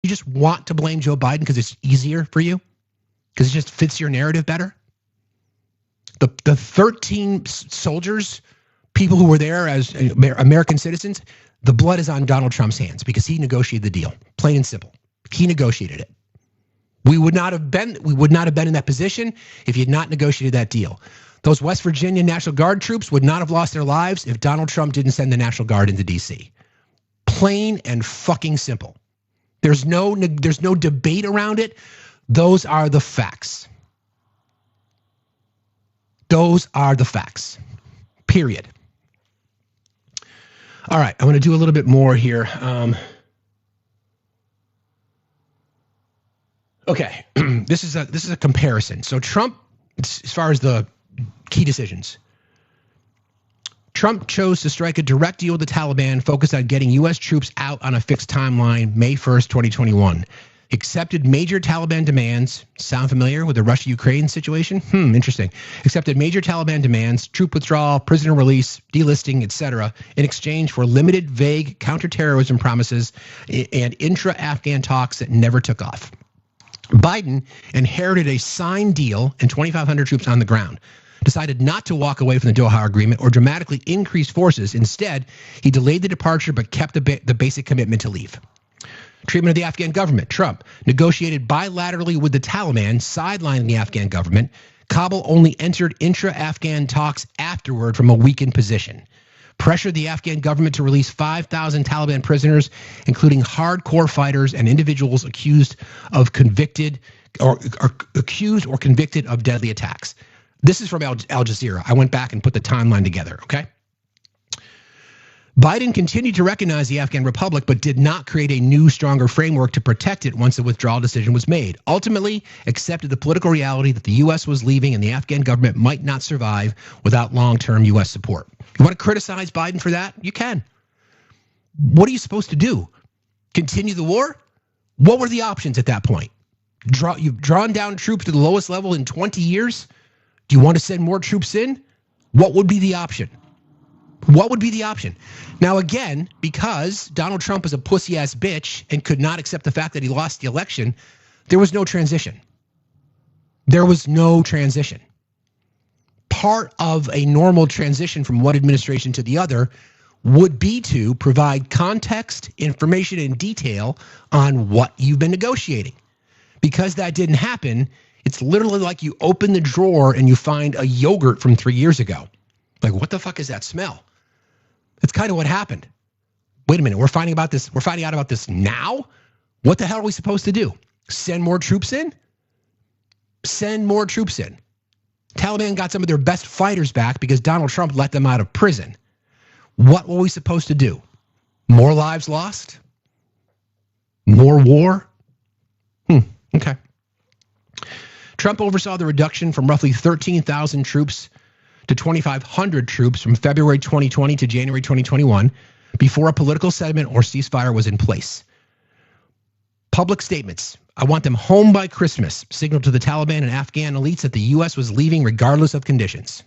You just want to blame Joe Biden because it's easier for you? Because it just fits your narrative better? The 13 soldiers, people who were there as American citizens, the blood is on Donald Trump's hands because he negotiated the deal. Plain and simple. He negotiated it. We would not have been in that position if he had not negotiated that deal. Those West Virginia National Guard troops would not have lost their lives if Donald Trump didn't send the National Guard into DC. Plain and fucking simple. There's no debate around it. Those are the facts. Those are the facts. Period. All right, I'm going to do a little bit more here. Okay, this is a comparison. So Trump, as far as the key decisions, Trump chose to strike a direct deal with the Taliban focused on getting U.S. troops out on a fixed timeline, May 1st, 2021. Accepted major Taliban demands. Sound familiar with the Russia-Ukraine situation? Interesting. Accepted major Taliban demands, troop withdrawal, prisoner release, delisting, etc., in exchange for limited, vague counterterrorism promises and intra-Afghan talks that never took off. Biden inherited a signed deal and 2,500 troops on the ground. Decided not to walk away from the Doha Agreement or dramatically increase forces. Instead, he delayed the departure but kept the basic commitment to leave. Treatment of the Afghan government. Trump negotiated bilaterally with the Taliban, sidelining the Afghan government. Kabul only entered intra-Afghan talks afterward from a weakened position. Pressured the Afghan government to release 5,000 Taliban prisoners, including hardcore fighters and individuals accused or convicted of deadly attacks. This is from Al Jazeera. I went back and put the timeline together, okay? Biden continued to recognize the Afghan Republic, but did not create a new, stronger framework to protect it once the withdrawal decision was made. Ultimately, accepted the political reality that the U.S. was leaving and the Afghan government might not survive without long-term U.S. support. You want to criticize Biden for that? You can. What are you supposed to do? Continue the war? What were the options at that point? You've drawn down troops to the lowest level in 20 years? Do you want to send more troops in? What would be the option? What would be the option? Now, again, because Donald Trump is a pussy-ass bitch and could not accept the fact that he lost the election, there was no transition. There was no transition. Part of a normal transition from one administration to the other would be to provide context, information, and detail on what you've been negotiating. Because that didn't happen, it's literally like you open the drawer and you find a yogurt from 3 years ago. Like, what the fuck is that smell? That's kind of what happened. Wait a minute, we're finding out about this now? What the hell are we supposed to do? Send more troops in? Send more troops in. Taliban got some of their best fighters back because Donald Trump let them out of prison. What were we supposed to do? More lives lost? More war? Okay. Trump oversaw the reduction from roughly 13,000 troops to 2,500 troops from February 2020 to January 2021 before a political settlement or ceasefire was in place. Public statements. I want them home by Christmas, signaled to the Taliban and Afghan elites that the U.S. was leaving regardless of conditions.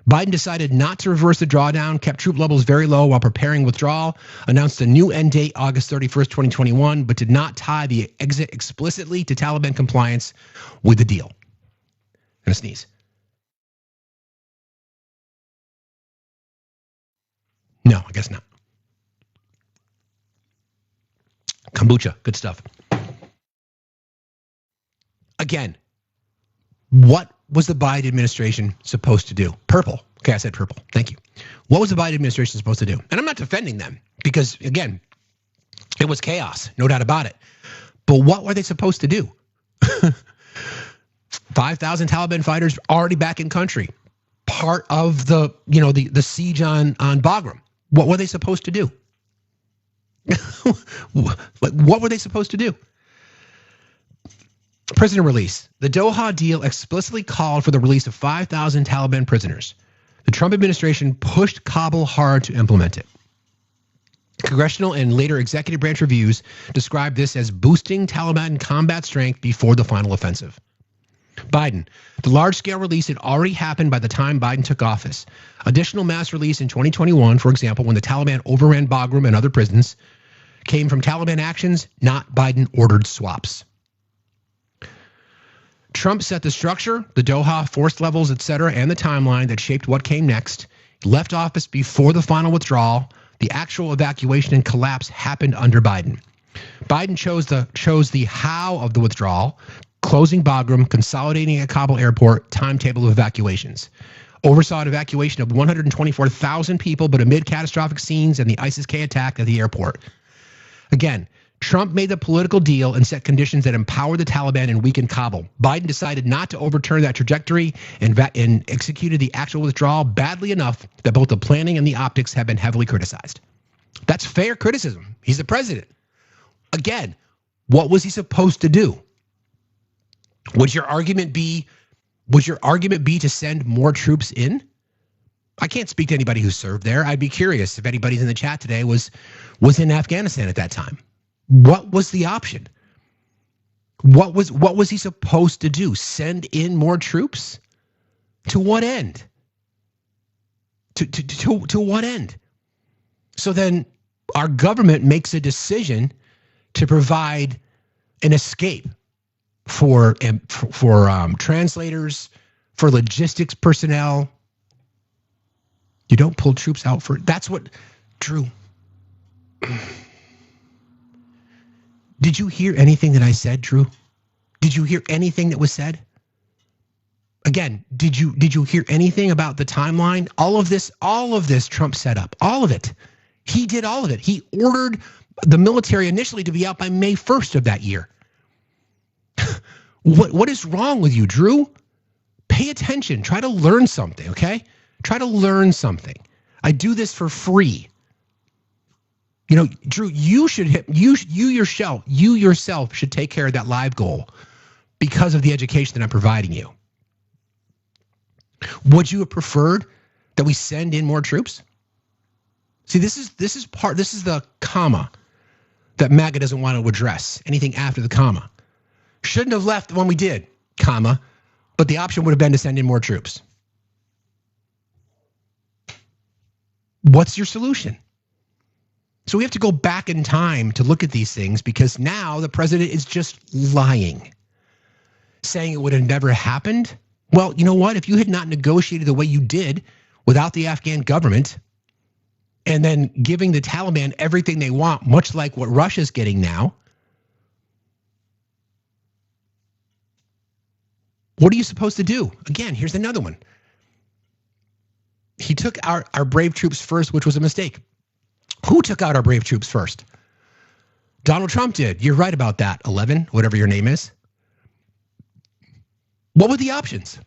Biden decided not to reverse the drawdown, kept troop levels very low while preparing withdrawal, announced a new end date, August 31st, 2021, but did not tie the exit explicitly to Taliban compliance with the deal. I'm gonna sneeze. No, I guess not. Kombucha, good stuff. Again, what was the Biden administration supposed to do? Purple. Okay, I said purple. Thank you. What was the Biden administration supposed to do? And I'm not defending them because, again, it was chaos, no doubt about it. But what were they supposed to do? 5,000 Taliban fighters already back in country. Part of the, the siege on Bagram. What were they supposed to do? What were they supposed to do? Prisoner release. The Doha deal explicitly called for the release of 5,000 Taliban prisoners. The Trump administration pushed Kabul hard to implement it. Congressional and later executive branch reviews described this as boosting Taliban combat strength before the final offensive. Biden. The large-scale release had already happened by the time Biden took office. Additional mass release in 2021, for example, when the Taliban overran Bagram and other prisons, came from Taliban actions, not Biden-ordered swaps. Trump set the structure, the Doha force levels, etc., and the timeline that shaped what came next. He left office before the final withdrawal. The actual evacuation and collapse happened under Biden. Biden chose the how of the withdrawal, closing Bagram, consolidating at Kabul airport, timetable of evacuations. Oversaw an evacuation of 124,000 people, but amid catastrophic scenes and the ISIS-K attack at the airport. Again, Trump made the political deal and set conditions that empowered the Taliban and weakened Kabul. Biden decided not to overturn that trajectory and executed the actual withdrawal badly enough that both the planning and the optics have been heavily criticized. That's fair criticism. He's the president. Again, what was he supposed to do? Would your argument be to send more troops in? I can't speak to anybody who served there. I'd be curious if anybody's in the chat today was in Afghanistan at that time. What was the option? What was he supposed to do? Send in more troops? To what end? To what end? So then our government makes a decision to provide an escape for translators, for logistics personnel. You don't pull troops out for, that's what, Drew. Did you hear anything that I said, Drew? Did you hear anything that was said? Again, did you hear anything about the timeline? All of this Trump set up, all of it. He did all of it. He ordered the military initially to be out by May 1st of that year. What is wrong with you, Drew? Pay attention. Try to learn something, okay? Try to learn something. I do this for free. You know, Drew, you yourself should take care of that live goal because of the education that I'm providing you. Would you have preferred that we send in more troops? See, this is the comma that MAGA doesn't want to address. Anything after the comma. Shouldn't have left when we did, comma, but the option would have been to send in more troops. What's your solution? So we have to go back in time to look at these things because now the president is just lying, saying it would have never happened. Well, you know what? If you had not negotiated the way you did without the Afghan government and then giving the Taliban everything they want, much like what Russia's getting now, what are you supposed to do? Again, here's another one. He took our brave troops first, which was a mistake. Who took out our brave troops first? Donald Trump did. You're right about that, 11, whatever your name is. What were the options?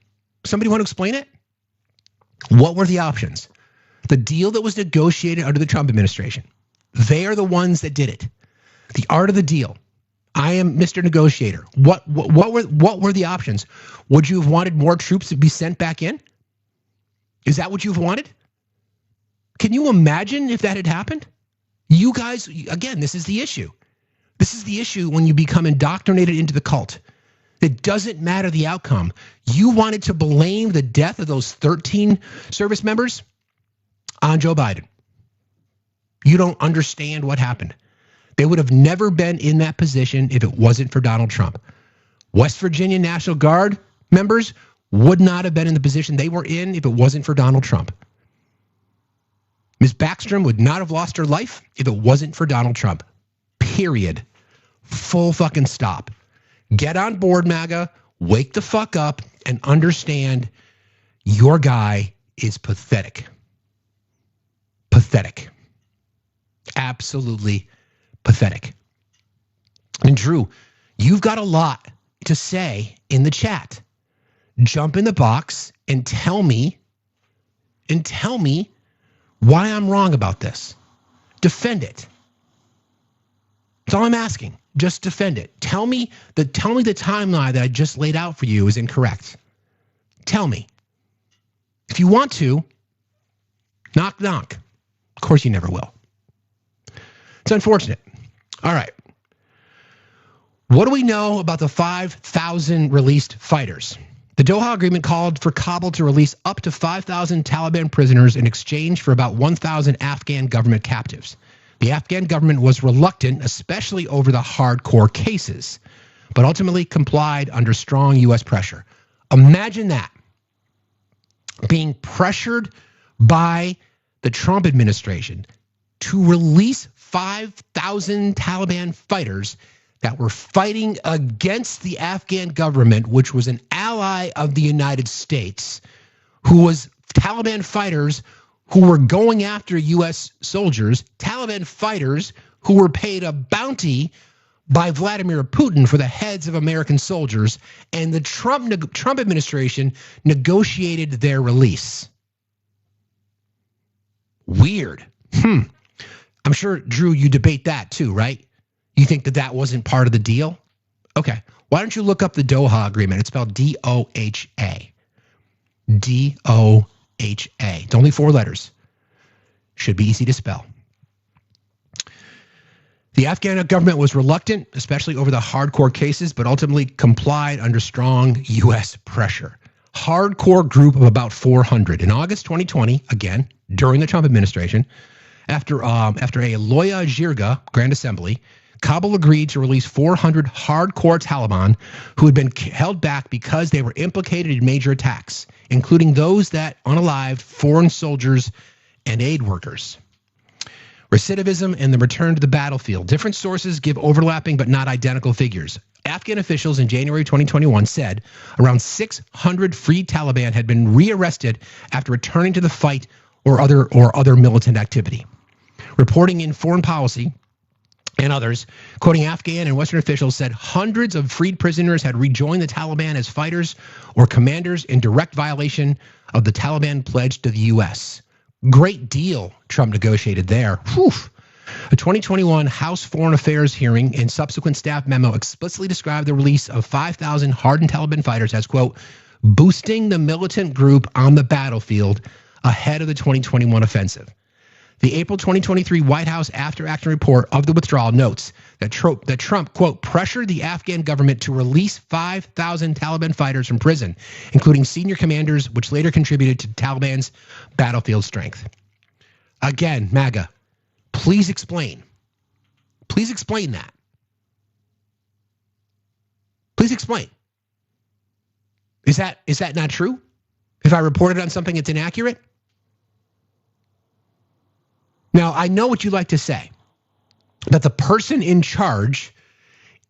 Somebody want to explain it? What were the options? The deal that was negotiated under the Trump administration. They are the ones that did it. The art of the deal. I am Mr. Negotiator. What were the options? Would you have wanted more troops to be sent back in? Is that what you've wanted? Can you imagine if that had happened? You guys, again, this is the issue. This is the issue when you become indoctrinated into the cult. It doesn't matter the outcome. You wanted to blame the death of those 13 service members on Joe Biden. You don't understand what happened. They would have never been in that position if it wasn't for Donald Trump. West Virginia National Guard members would not have been in the position they were in if it wasn't for Donald Trump. Ms. Backstrom would not have lost her life if it wasn't for Donald Trump. Period. Full fucking stop. Get on board, MAGA. Wake the fuck up and understand your guy is pathetic. Pathetic. Absolutely pathetic. And Drew, you've got a lot to say in the chat. Jump in the box and tell me why I'm wrong about this. Defend it. That's all I'm asking. Just defend it. Tell me the timeline that I just laid out for you is incorrect. Tell me. If you want to, knock, knock. Of course you never will. It's unfortunate. All right. What do we know about the 5,000 released fighters? The Doha agreement called for Kabul to release up to 5,000 Taliban prisoners in exchange for about 1,000 Afghan government captives. The Afghan government was reluctant, especially over the hardcore cases, but ultimately complied under strong U.S. pressure. Imagine that. Being pressured by the Trump administration to release 5,000 Taliban fighters that were fighting against the Afghan government, which was an ally of the United States, who was Taliban fighters who were going after U.S. soldiers, Taliban fighters who were paid a bounty by Vladimir Putin for the heads of American soldiers, and the Trump administration negotiated their release. Weird. I'm sure, Drew, you debate that too, right? You think that that wasn't part of the deal? Okay. Why don't you look up the Doha Agreement? It's spelled D-O-H-A. D-O-H-A. It's only 4 letters. Should be easy to spell. The Afghan government was reluctant, especially over the hardcore cases, but ultimately complied under strong U.S. pressure. Hardcore group of about 400. In August 2020, again, during the Trump administration, after a Loya Jirga Grand Assembly, Kabul agreed to release 400 hardcore Taliban who had been held back because they were implicated in major attacks, including those that unalived foreign soldiers and aid workers. Recidivism and the return to the battlefield. Different sources give overlapping but not identical figures. Afghan officials in January 2021 said around 600 freed Taliban had been rearrested after returning to the fight or other militant activity. Reporting in Foreign Policy and others, quoting Afghan and Western officials, said hundreds of freed prisoners had rejoined the Taliban as fighters or commanders in direct violation of the Taliban pledge to the U.S. Great deal Trump negotiated there. Whew. A 2021 House Foreign Affairs hearing and subsequent staff memo explicitly described the release of 5,000 hardened Taliban fighters as, quote, boosting the militant group on the battlefield ahead of the 2021 offensive. The April 2023 White House after-action report of the withdrawal notes that Trump, quote, pressured the Afghan government to release 5,000 Taliban fighters from prison, including senior commanders, which later contributed to Taliban's battlefield strength. Again, MAGA, please explain. Please explain that. Please explain. Is that not true? If I reported on something that's inaccurate? Now, I know what you like to say, that the person in charge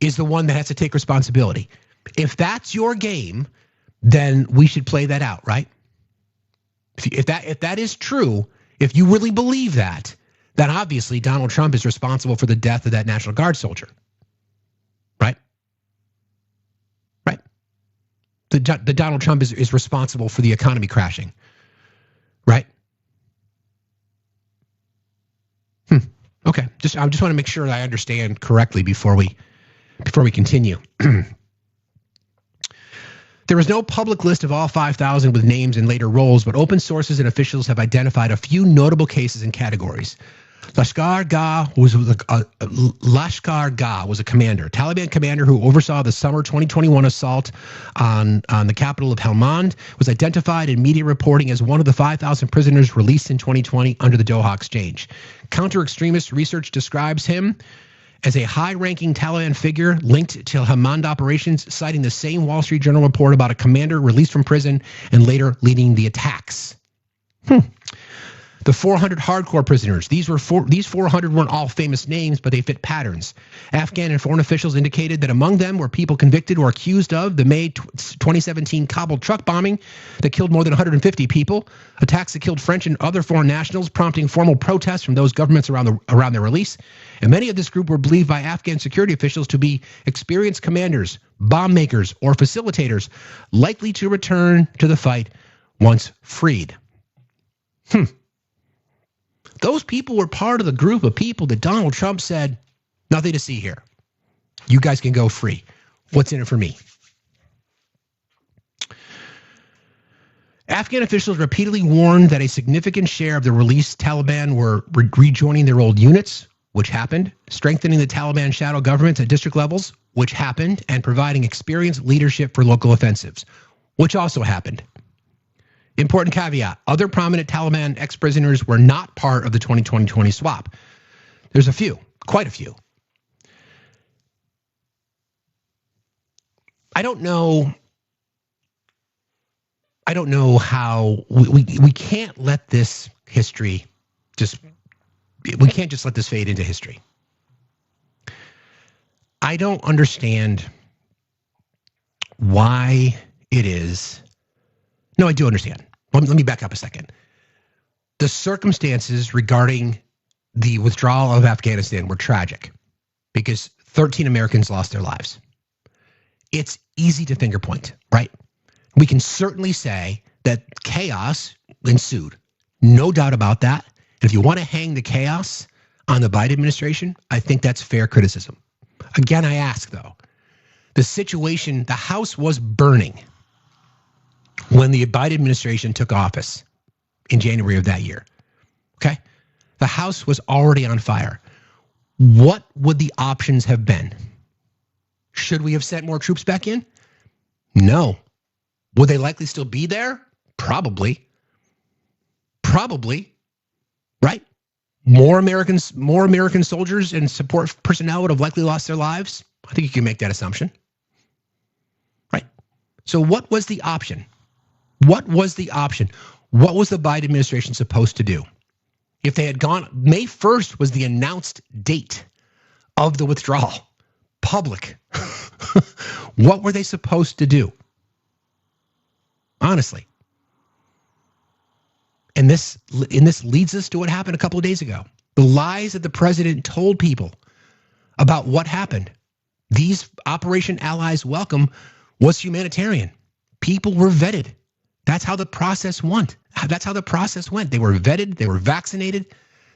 is the one that has to take responsibility. If that's your game, then we should play that out, right? If that is true, if you really believe that, then obviously Donald Trump is responsible for the death of that National Guard soldier, right? Right? The Donald Trump is responsible for the economy crashing, right? Okay, I just want to make sure that I understand correctly before we continue. There is no public list of all 5,000 with names and later roles, but open sources and officials have identified a few notable cases and categories. Lashkar Gah was a commander, a Taliban commander who oversaw the summer 2021 assault on the capital of Helmand, was identified in media reporting as one of the 5,000 prisoners released in 2020 under the Doha Exchange. Counter-extremist research describes him as a high-ranking Taliban figure linked to Helmand operations, citing the same Wall Street Journal report about a commander released from prison and later leading the attacks. The 400 hardcore prisoners. These 400 weren't all famous names, but they fit patterns. Afghan and foreign officials indicated that among them were people convicted or accused of the May 2017 Kabul truck bombing that killed more than 150 people, attacks that killed French and other foreign nationals, prompting formal protests from those governments around their release. And many of this group were believed by Afghan security officials to be experienced commanders, bomb makers, or facilitators, likely to return to the fight once freed. Those people were part of the group of people that Donald Trump said, nothing to see here. You guys can go free. What's in it for me? Afghan officials repeatedly warned that a significant share of the released Taliban were rejoining their old units, which happened, strengthening the Taliban shadow governments at district levels, which happened, and providing experienced leadership for local offensives, which also happened. Important caveat, other prominent Taliban ex-prisoners were not part of the 2020 swap. There's a few, quite a few. I don't know how we can't let this history we can't just let this fade into history. I don't understand why it is. No, I do understand. Let me back up a second. The circumstances regarding the withdrawal of Afghanistan were tragic because 13 Americans lost their lives. It's easy to finger point, right? We can certainly say that chaos ensued. No doubt about that. And if you want to hang the chaos on the Biden administration, I think that's fair criticism. Again, I ask though, the situation, the house was burning when the Biden administration took office in January of that year. Okay? The house was already on fire. What would the options have been? Should we have sent more troops back in? No. Would they likely still be there? Probably. Probably. Right? More American soldiers and support personnel would have likely lost their lives. I think you can make that assumption. Right? So what was the option? What was the option? What was the Biden administration supposed to do? If they had gone, May 1st was the announced date of the withdrawal. Public. What were they supposed to do? Honestly. And this leads us to what happened a couple of days ago. The lies that the president told people about what happened. These Operation Allies Welcome was humanitarian. People were vetted. That's how the process went. That's how the process went. They were vetted, they were vaccinated,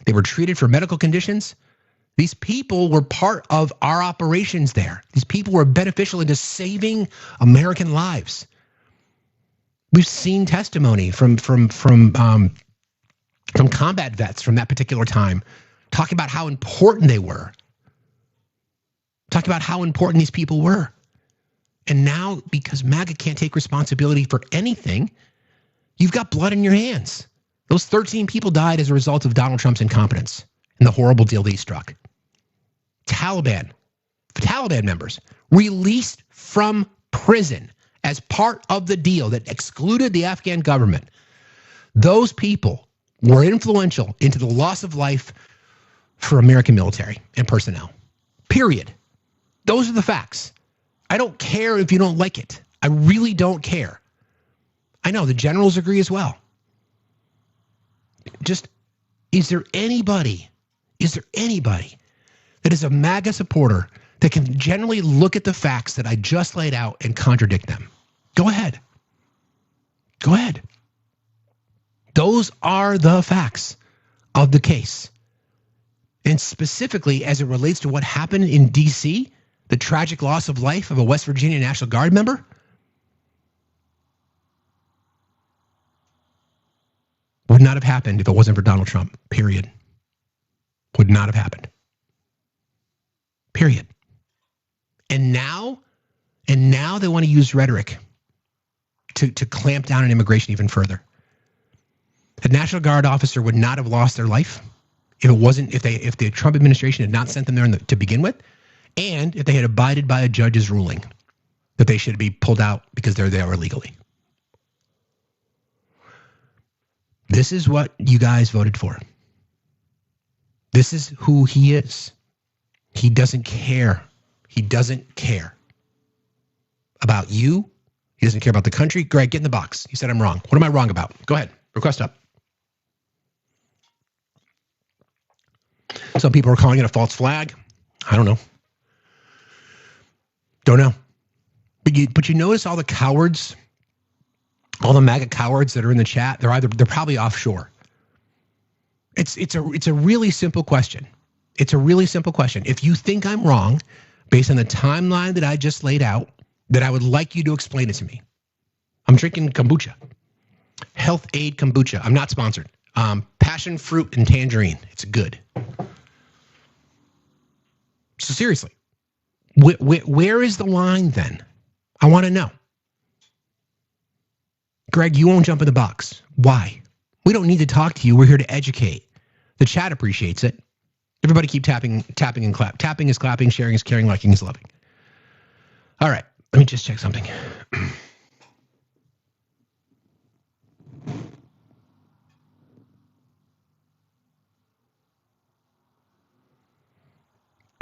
they were treated for medical conditions. These people were part of our operations there. These people were beneficial into saving American lives. We've seen testimony from combat vets from that particular time, talking about how important they were, talking about how important these people were. And now, because MAGA can't take responsibility for anything, you've got blood in your hands. Those 13 people died as a result of Donald Trump's incompetence and the horrible deal that he struck. Taliban members released from prison as part of the deal that excluded the Afghan government. Those people were influential into the loss of life for American military and personnel. Period. Those are the facts. I don't care if you don't like it. I really don't care. I know the generals agree as well. Just, is there anybody that is a MAGA supporter that can generally look at the facts that I just laid out and contradict them? Go ahead. Go ahead. Those are the facts of the case. And specifically as it relates to what happened in DC, the tragic loss of life of a West Virginia National Guard member, would not have happened if it wasn't for Donald Trump, period. Would not have happened. Period. And now they want to use rhetoric to clamp down on immigration even further. A National Guard officer would not have lost their life if the Trump administration had not sent them there to begin with, and if they had abided by a judge's ruling that they should be pulled out because they're there illegally. This is what you guys voted for. This is who he is. He doesn't care. He doesn't care about you. He doesn't care about the country. Greg, get in the box. You said I'm wrong. What am I wrong about? Go ahead. Request up. Some people are calling it a false flag. I don't know. Don't know. But you notice all the cowards, all the MAGA cowards that are in the chat, they're probably offshore. It's a really simple question. It's a really simple question. If you think I'm wrong, based on the timeline that I just laid out, then I would like you to explain it to me. I'm drinking kombucha. Health Aid kombucha. I'm not sponsored. Passion fruit and tangerine. It's good. So seriously, where is the line then? I want to know. Greg, you won't jump in the box. Why? We don't need to talk to you. We're here to educate. The chat appreciates it. Everybody keep tapping and clap. Tapping is clapping, sharing is caring, liking is loving. All right, let me just check something.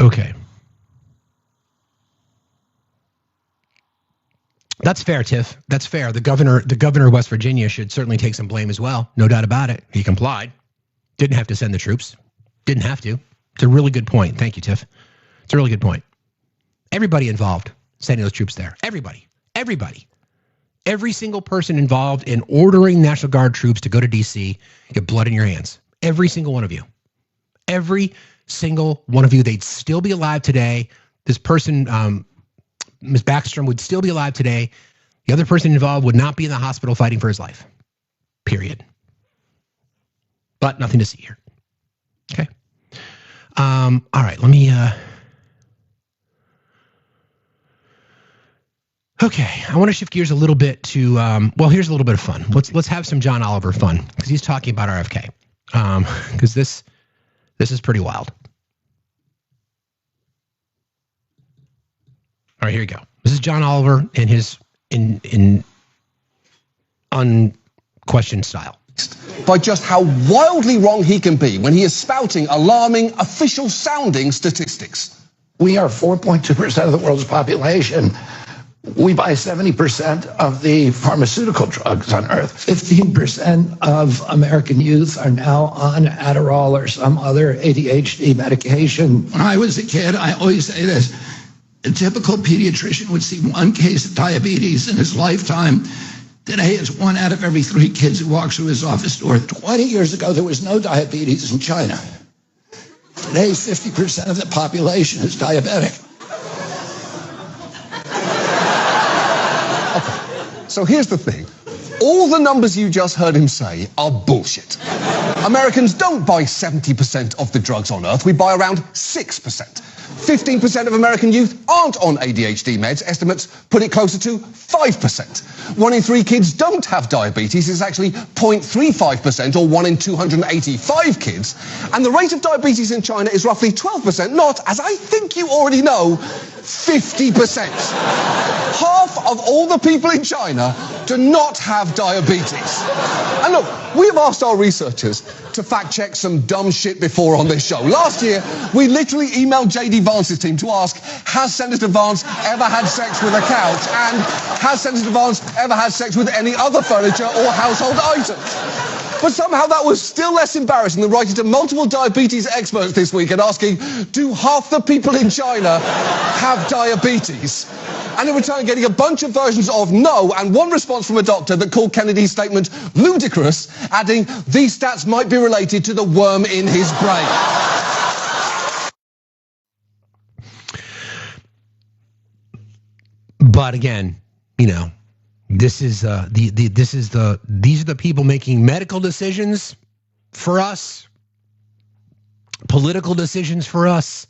Okay. That's fair, Tiff. That's fair. The governor of West Virginia should certainly take some blame as well. No doubt about it. He complied. Didn't have to send the troops. Didn't have to. It's a really good point. Thank you, Tiff. It's a really good point. Everybody involved sending those troops there. Everybody. Every single person involved in ordering National Guard troops to go to D.C., you have blood in your hands. Every single one of you. Every single one of you. They'd still be alive today. This person, Ms. Backstrom, would still be alive today. The other person involved would not be in the hospital fighting for his life. Period. But nothing to see here. Okay. All right, let me... Okay, I want to shift gears a little bit to, well, here's a little bit of fun. Let's have some John Oliver fun, because he's talking about RFK. Because this is pretty wild. All right, here we go. This is John Oliver in his in unquestioned style. By just how wildly wrong he can be when he is spouting alarming, official-sounding statistics. We are 4.2% of the world's population. We buy 70% of the pharmaceutical drugs on Earth. 15% of American youth are now on Adderall or some other ADHD medication. When I was a kid, I always say this, a typical pediatrician would see one case of diabetes in his lifetime. Today, it's 1 out of every 3 kids who walks through his office door. 20 years ago, there was no diabetes in China. Today, 50% of the population is diabetic. So here's the thing. All the numbers you just heard him say are bullshit. Americans don't buy 70% of the drugs on Earth. We buy around 6%. 15% of American youth aren't on ADHD meds. Estimates put it closer to 5%. 1 in 3 kids don't have diabetes. It's actually 0.35%, or 1 in 285 kids. And the rate of diabetes in China is roughly 12%, not, as I think you already know, 50%. Half of all the people in China do not have diabetes. And look, we have asked our researchers to fact-check some dumb shit before on this show. Last year, we literally emailed J.D. Vance's team to ask, has Senator Vance ever had sex with a couch? And has Senator Vance ever had sex with any other furniture or household items? But somehow that was still less embarrassing than writing to multiple diabetes experts this week and asking, do half the people in China have diabetes? And in return, getting a bunch of versions of no and one response from a doctor that called Kennedy's statement ludicrous, adding, these stats might be related to the worm in his brain. But again, you know, these are the people making medical decisions for us, political decisions for us,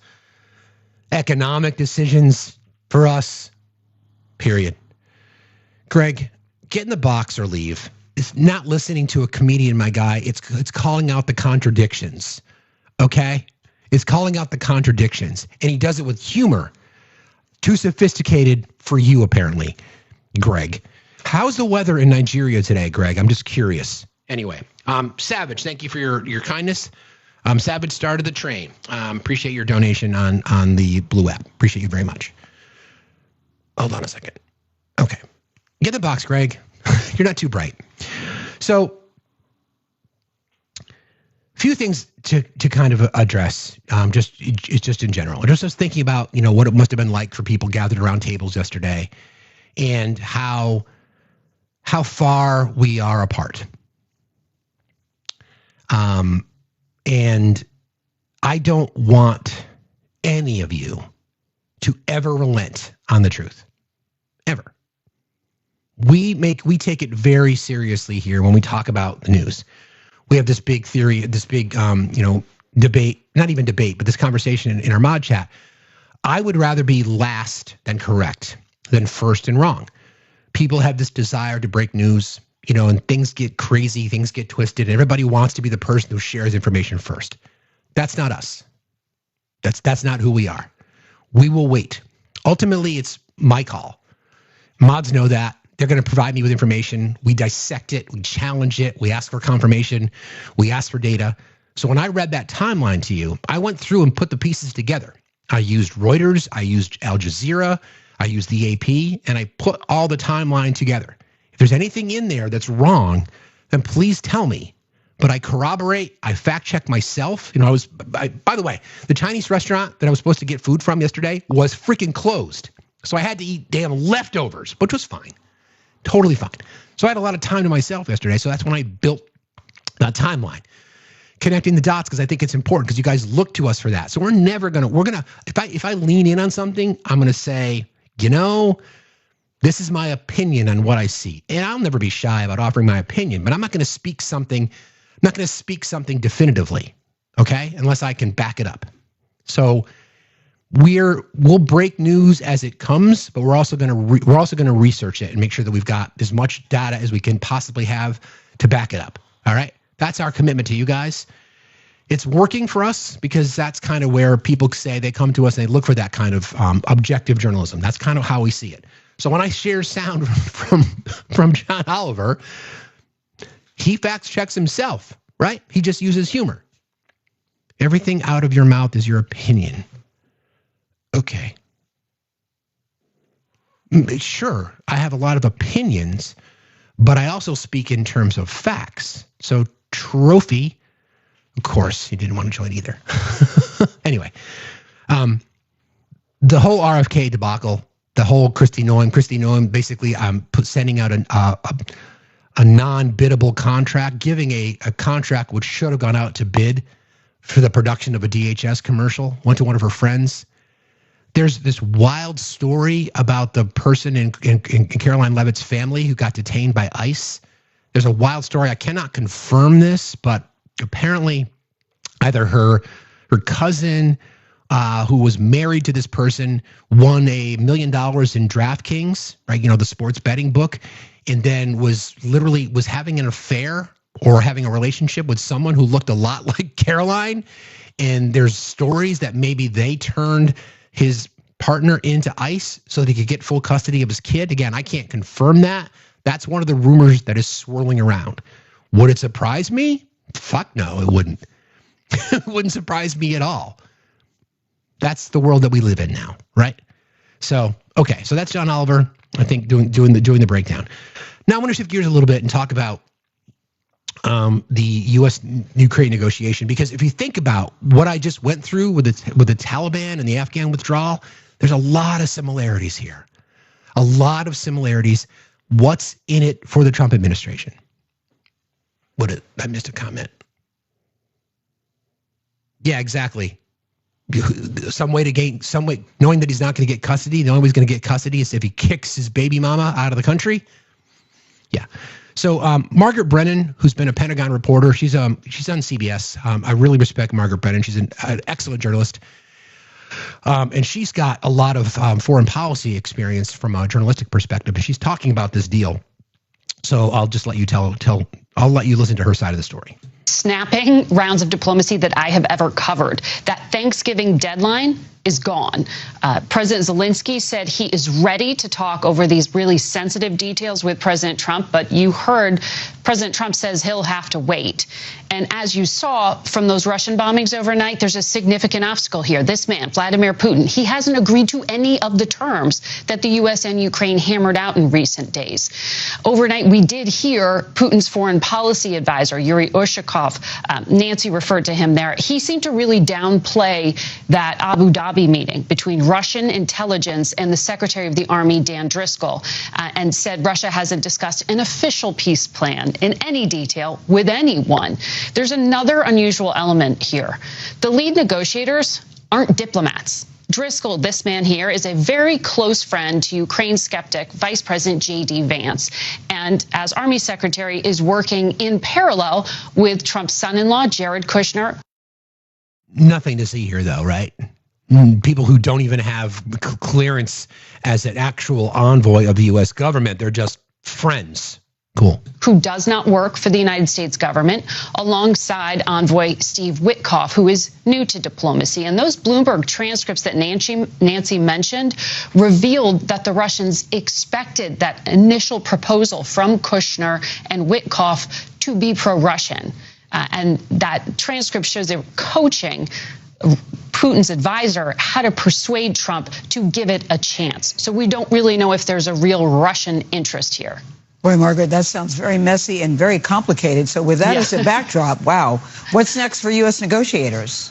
economic decisions for us, period. Greg, get in the box or leave. It's not listening to a comedian, my guy. It's calling out the contradictions, okay? It's calling out the contradictions, and he does it with humor. Too sophisticated for you, apparently, Greg. How's the weather in Nigeria today, Greg? I'm just curious. Anyway, Savage, thank you for your kindness. Savage started the train. Appreciate your donation on the Blue app. Appreciate you very much. Hold on a second. Okay. Get in the box, Greg. You're not too bright. So, few things to kind of address, just in general. I was thinking about, you know, what it must have been like for people gathered around tables yesterday, and how far we are apart. And I don't want any of you to ever relent on the truth, ever. We take it very seriously here when we talk about the news. We have this big theory, this big, debate, not even debate, but this conversation in our mod chat. I would rather be last than correct than first and wrong. People have this desire to break news, you know, and things get crazy, things get twisted, and everybody wants to be the person who shares information first. That's not us. That's not who we are. We will wait. Ultimately, it's my call. Mods know that. They're going to provide me with information. We dissect it. We challenge it. We ask for confirmation. We ask for data. So when I read that timeline to you, I went through and put the pieces together. I used Reuters. I used Al Jazeera. I used the AP. And I put all the timeline together. If there's anything in there that's wrong, then please tell me. But I corroborate. I fact check myself. You know, by the way, the Chinese restaurant that I was supposed to get food from yesterday was freaking closed. So I had to eat damn leftovers, which was fine. Totally fine. So I had a lot of time to myself yesterday. So that's when I built that timeline, connecting the dots, because I think it's important, because you guys look to us for that. So we're gonna, if I lean in on something, I'm gonna say, you know, this is my opinion on what I see. And I'll never be shy about offering my opinion, but I'm not gonna speak something definitively, okay? Unless I can back it up. So we'll break news as it comes, but we're also gonna research it and make sure that we've got as much data as we can possibly have to back it up. All right, that's our commitment to you guys. It's working for us because that's kind of where people say they come to us and they look for that kind of objective journalism. That's kind of how we see it. So when I share sound from John Oliver, he fact checks himself, right? He just uses humor. Everything out of your mouth is your opinion. Okay. Sure, I have a lot of opinions, but I also speak in terms of facts. So Trophy, of course, he didn't want to join either. Anyway, the whole RFK debacle, the whole Kristi Noem basically sending out a non-biddable contract, giving a contract which should have gone out to bid for the production of a DHS commercial, went to one of her friends. There's this wild story about the person in Caroline Leavitt's family who got detained by ICE. There's a wild story. I cannot confirm this, but apparently either her cousin, who was married to this person, won $1 million in DraftKings, right? You know, the sports betting book, and then was having an affair or having a relationship with someone who looked a lot like Caroline. And there's stories that maybe they turned his partner into ICE so that he could get full custody of his kid. Again, I can't confirm that. That's one of the rumors that is swirling around. Would it surprise me? Fuck no, it wouldn't. It wouldn't surprise me at all. That's the world that we live in now, right? So, okay, so that's John Oliver, I think, doing the breakdown. Now I want to shift gears a little bit and talk about the U.S.-Ukraine negotiation, because if you think about what I just went through with the Taliban and the Afghan withdrawal, there's a lot of similarities here. A lot of similarities. What's in it for the Trump administration? I missed a comment. Yeah, exactly. Some way, knowing that he's not going to get custody, the only way he's going to get custody is if he kicks his baby mama out of the country. Yeah. So Margaret Brennan, who's been a Pentagon reporter, she's on CBS. I really respect Margaret Brennan. She's an excellent journalist. And she's got a lot of foreign policy experience from a journalistic perspective. And she's talking about this deal. So I'll just let you I'll let you listen to her side of the story. Snapping rounds of diplomacy that I have ever covered. That Thanksgiving deadline is gone. President Zelensky said he is ready to talk over these really sensitive details with President Trump, but you heard President Trump says he'll have to wait. And as you saw from those Russian bombings overnight, there's a significant obstacle here. This man, Vladimir Putin, he hasn't agreed to any of the terms that the U.S. and Ukraine hammered out in recent days. Overnight, we did hear Putin's foreign policy advisor, Yuri Ushakov, Nancy referred to him there. He seemed to really downplay that Abu Dhabi meeting between Russian intelligence and the Secretary of the Army, Dan Driscoll, and said Russia hasn't discussed an official peace plan in any detail with anyone. There's another unusual element here. The lead negotiators aren't diplomats. Driscoll, this man here, is a very close friend to Ukraine skeptic Vice President J.D. Vance, and as Army Secretary is working in parallel with Trump's son-in-law, Jared Kushner. Nothing to see here, though, right? People who don't even have clearance as an actual envoy of the U.S. government, they're just friends, Cool. Who does not work for the United States government, alongside Envoy Steve Witkoff, who is new to diplomacy. And those Bloomberg transcripts that Nancy mentioned revealed that the Russians expected that initial proposal from Kushner and Witkoff to be pro-Russian. And that transcript shows they were coaching Putin's advisor how to persuade Trump to give it a chance. So we don't really know if there's a real Russian interest here. Boy, Margaret, that sounds very messy and very complicated. So with that as a backdrop, wow. What's next for U.S. negotiators?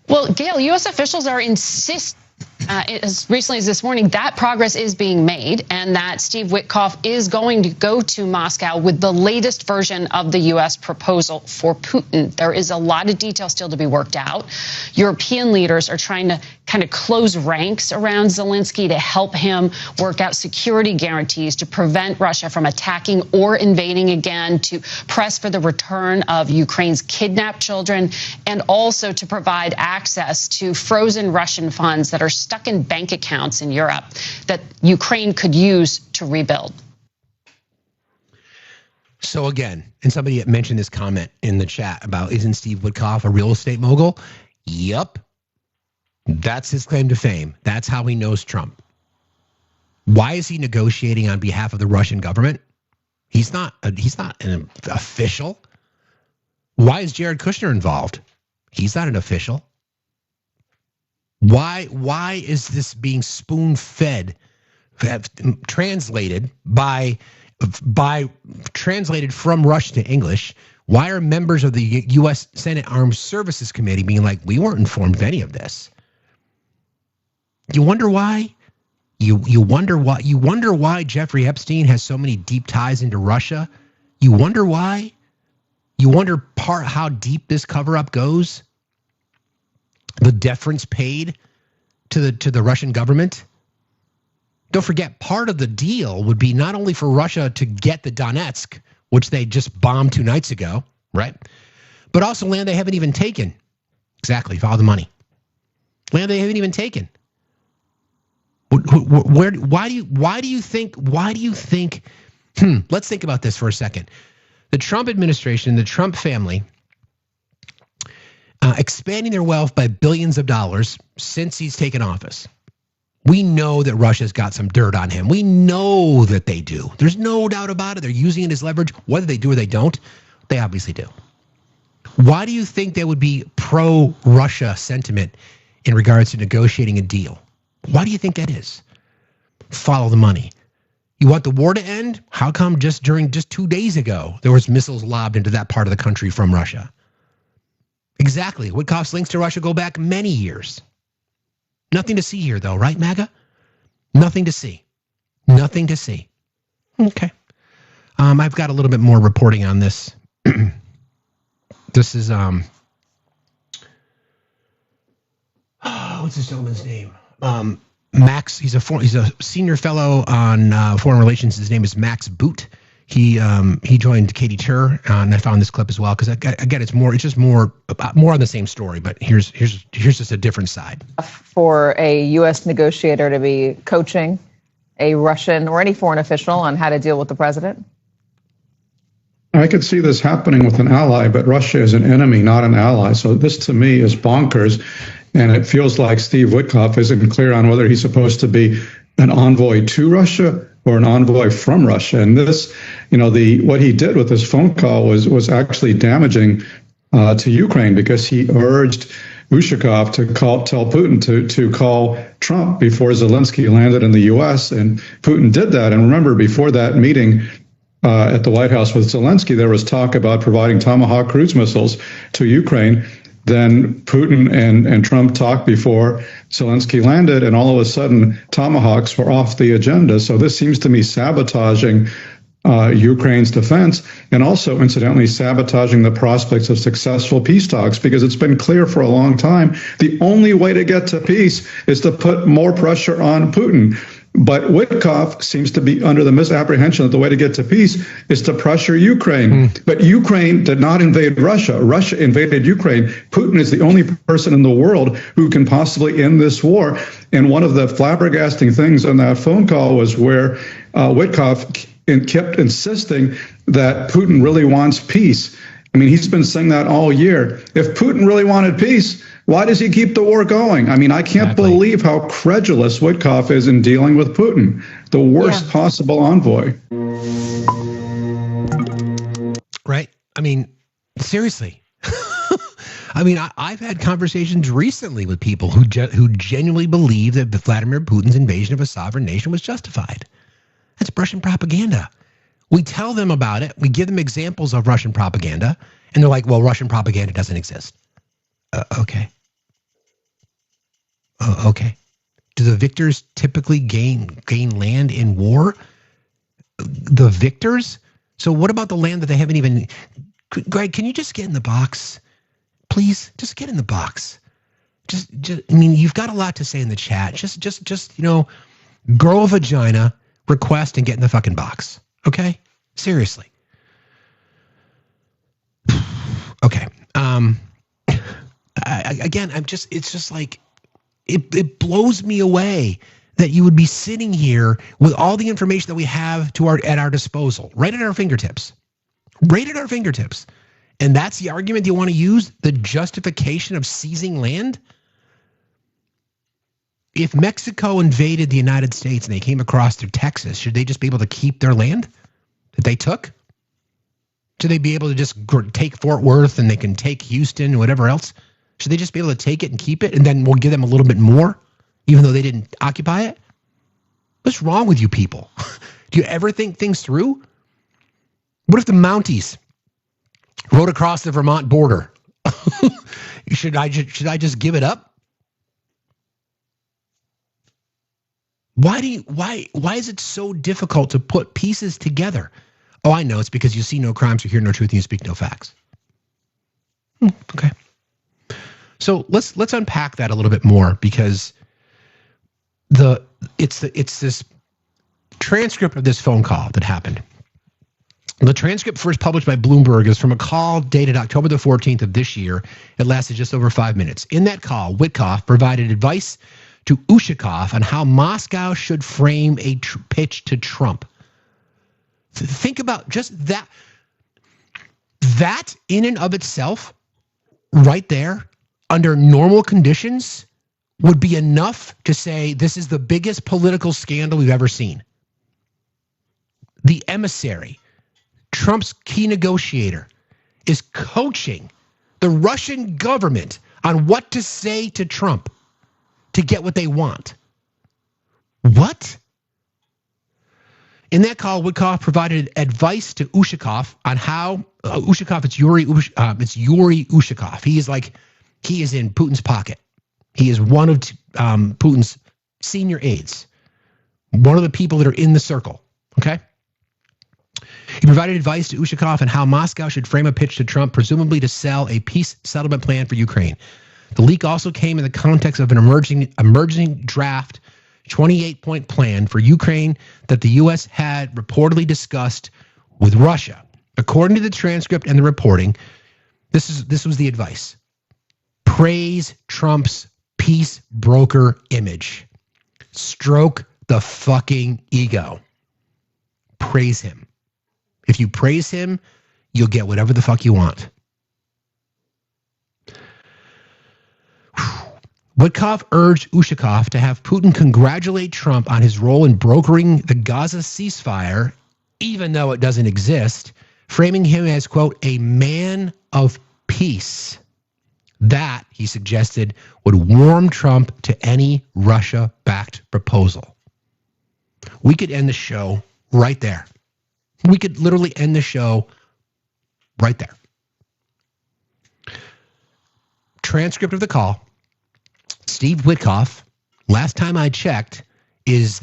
Well, Gail, U.S. officials are insisting, as recently as this morning, that progress is being made and that Steve Witkoff is going to go to Moscow with the latest version of the U.S. proposal for Putin. There is a lot of detail still to be worked out. European leaders are trying to kind of close ranks around Zelensky to help him work out security guarantees to prevent Russia from attacking or invading again, to press for the return of Ukraine's kidnapped children, and also to provide access to frozen Russian funds that are stuck in bank accounts in Europe that Ukraine could use to rebuild. So again, and somebody mentioned this comment in the chat about, isn't Steve Witkoff a real estate mogul? Yep. That's his claim to fame. That's how he knows Trump. Why is he negotiating on behalf of the Russian government? He's not an official. Why is Jared Kushner involved? He's not an official. Why is this being spoon-fed, translated from Russian to English? Why are members of the U.S. Senate Armed Services Committee being like, we weren't informed of any of this? You wonder why? You wonder why Jeffrey Epstein has so many deep ties into Russia? You wonder why? You wonder how deep this cover-up goes? The deference paid to the Russian government? Don't forget, part of the deal would be not only for Russia to get the Donetsk, which they just bombed 2 nights ago, right? But also land they haven't even taken. Exactly, follow the money. Land they haven't even taken. Why do you think, let's think about this for a second. The Trump administration, the Trump family, expanding their wealth by billions of dollars since he's taken office. We know that Russia's got some dirt on him. We know that they do. There's no doubt about it. They're using it as leverage. Whether they do or they don't, they obviously do. Why do you think there would be pro-Russia sentiment in regards to negotiating a deal? Why do you think that is? Follow the money. You want the war to end? How come just 2 days ago, there was missiles lobbed into that part of the country from Russia? Exactly. Witkoff's links to Russia go back many years. Nothing to see here, though, right, MAGA? Nothing to see. Nothing to see. Okay. I've got a little bit more reporting on this. This is what's this gentleman's name? Max. He's a senior fellow on foreign relations. His name is Max Boot. He joined Katie Tur, and I found this clip as well because again, it's just more on the same story, but here's just a different side. For a U.S. negotiator to be coaching a Russian or any foreign official on how to deal with the president? I could see this happening with an ally, but Russia is an enemy, not an ally. So this to me is bonkers, and it feels like Steve Witkoff isn't clear on whether he's supposed to be an envoy to Russia or an envoy from Russia. And this, what he did with this phone call was actually damaging to Ukraine, because he urged Ushakov to tell Putin to call Trump before Zelensky landed in the U.S. And Putin did that. And remember, before that meeting at the White House with Zelensky, there was talk about providing Tomahawk cruise missiles to Ukraine. Then Putin and Trump talked before Zelensky landed, and all of a sudden, Tomahawks were off the agenda. So this seems to me sabotaging Ukraine's defense, and also, incidentally, sabotaging the prospects of successful peace talks, because it's been clear for a long time the only way to get to peace is to put more pressure on Putin. But Witkoff seems to be under the misapprehension that the way to get to peace is to pressure Ukraine. But Ukraine did not invade Russia. Russia invaded Ukraine. Putin is the only person in the world who can possibly end this war. And one of the flabbergasting things on that phone call was where Witkoff and kept insisting that Putin really wants peace. I mean, he's been saying that all year. If Putin really wanted peace, why does he keep the war going? I mean, I can't believe how credulous Witkoff is in dealing with Putin, the worst possible envoy. Right? I mean, seriously. I mean, I've had conversations recently with people who genuinely believe that Vladimir Putin's invasion of a sovereign nation was justified. That's Russian propaganda. We tell them about it. We give them examples of Russian propaganda. And they're like, well, Russian propaganda doesn't exist. Okay. Okay. Do the victors typically gain land in war? The victors? So what about the land that they haven't even... Greg, can you just get in the box? Please, just get in the box. Just, I mean, you've got a lot to say in the chat. Just, grow a vagina, request, and get in the fucking box. Okay? Seriously. Okay. It's just like, it blows me away that you would be sitting here with all the information that we have at our disposal, right at our fingertips. Right at our fingertips. And that's the argument you want to use? The justification of seizing land? If Mexico invaded the United States and they came across through Texas, should they just be able to keep their land that they took? Should they be able to just take Fort Worth and they can take Houston and whatever else? Should they just be able to take it and keep it and then we'll give them a little bit more, even though they didn't occupy it? What's wrong with you people? Do you ever think things through? What if the Mounties rode across the Vermont border? Should I just give it up? Why is it so difficult to put pieces together? Oh, I know. It's because you see no crimes, you hear no truth, and you speak no facts. Okay. So let's unpack that a little bit more, because it's this transcript of this phone call that happened. The transcript first published by Bloomberg is from a call dated October the 14th of this year. It lasted just over 5 minutes. In that call, Witkoff provided advice to Ushakov on how Moscow should frame a pitch to Trump. Think about just that. That in and of itself, right there, under normal conditions, would be enough to say this is the biggest political scandal we've ever seen. The emissary, Trump's key negotiator, is coaching the Russian government on what to say to Trump to get what they want. What? In that call, Witkoff provided advice to Ushakov on how Ushakov. It's Yuri Ushakov. He is in Putin's pocket. He is one of Putin's senior aides, one of the people that are in the circle. Okay. He provided advice to Ushakov on how Moscow should frame a pitch to Trump, presumably to sell a peace settlement plan for Ukraine. The leak also came in the context of an emerging draft 28-point plan for Ukraine that the U.S. had reportedly discussed with Russia. According to the transcript and the reporting, this was the advice. Praise Trump's peace broker image. Stroke the fucking ego. Praise him. If you praise him, you'll get whatever the fuck you want. Witkoff urged Ushakov to have Putin congratulate Trump on his role in brokering the Gaza ceasefire, even though it doesn't exist, framing him as, quote, a man of peace. That, he suggested, would warm Trump to any Russia-backed proposal. We could end the show right there. We could literally end the show right there. Transcript of the call. Steve Witkoff, last time I checked, is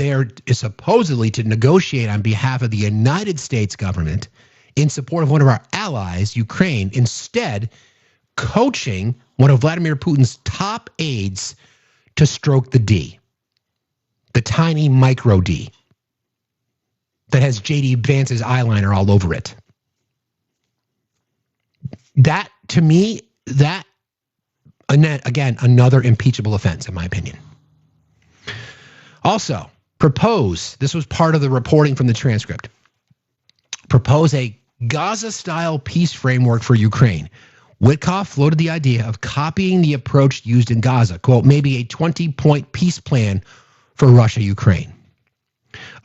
supposedly to negotiate on behalf of the United States government in support of one of our allies, Ukraine, instead coaching one of Vladimir Putin's top aides to stroke the D, the tiny micro D that has J.D. Vance's eyeliner all over it. That, to me, again, another impeachable offense, in my opinion. Also, this was part of the reporting from the transcript. propose a Gaza-style peace framework for Ukraine. Witkoff floated the idea of copying the approach used in Gaza, quote, maybe a 20-point peace plan for Russia-Ukraine.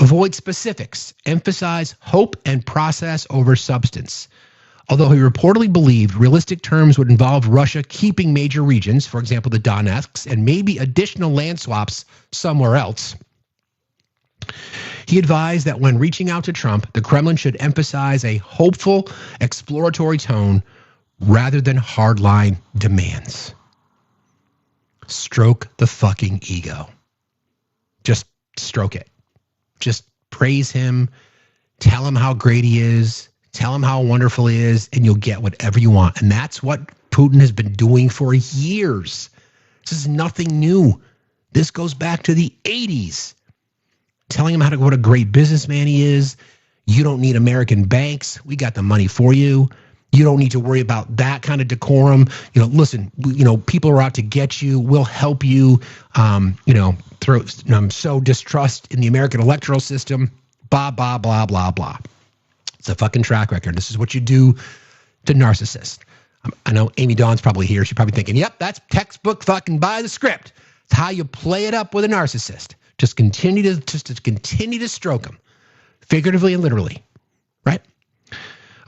Avoid specifics, emphasize hope and process over substance. Although he reportedly believed realistic terms would involve Russia keeping major regions, for example, the Donetsk, and maybe additional land swaps somewhere else, he advised that when reaching out to Trump, the Kremlin should emphasize a hopeful, exploratory tone rather than hardline demands. Stroke the fucking ego. Just stroke it. Just praise him, tell him how great he is, tell him how wonderful he is, and you'll get whatever you want. And that's what Putin has been doing for years. This is nothing new. This goes back to the 80s. Telling him what a great businessman he is. You don't need American banks. We got the money for you. You don't need to worry about that kind of decorum. Listen, people are out to get you. We'll help you, sow distrust in the American electoral system. Blah, blah, blah, blah, blah. It's a fucking track record. This is what you do to narcissists. I know Amy Dawn's probably here. She's probably thinking, yep, that's textbook fucking by the script. It's how you play it up with a narcissist. Just continue to stroke them, figuratively and literally, right?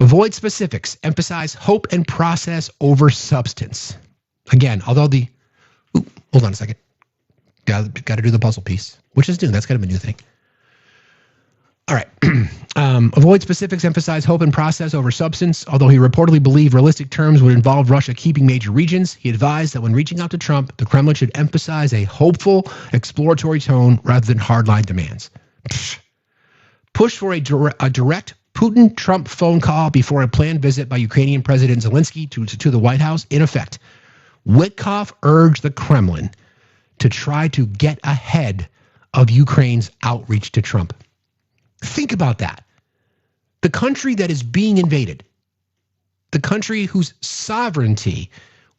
Avoid specifics. Emphasize hope and process over substance. Again, although hold on a second. Got to do the puzzle piece, which is new. That's kind of a new thing. All right. Avoid specifics. Emphasize hope and process over substance. Although he reportedly believed realistic terms would involve Russia keeping major regions, he advised that when reaching out to Trump, the Kremlin should emphasize a hopeful, exploratory tone rather than hardline demands. Push for a direct Putin-Trump phone call before a planned visit by Ukrainian President Zelensky to the White House. In effect, Witkoff urged the Kremlin to try to get ahead of Ukraine's outreach to Trump. Think about that. The country that is being invaded, the country whose sovereignty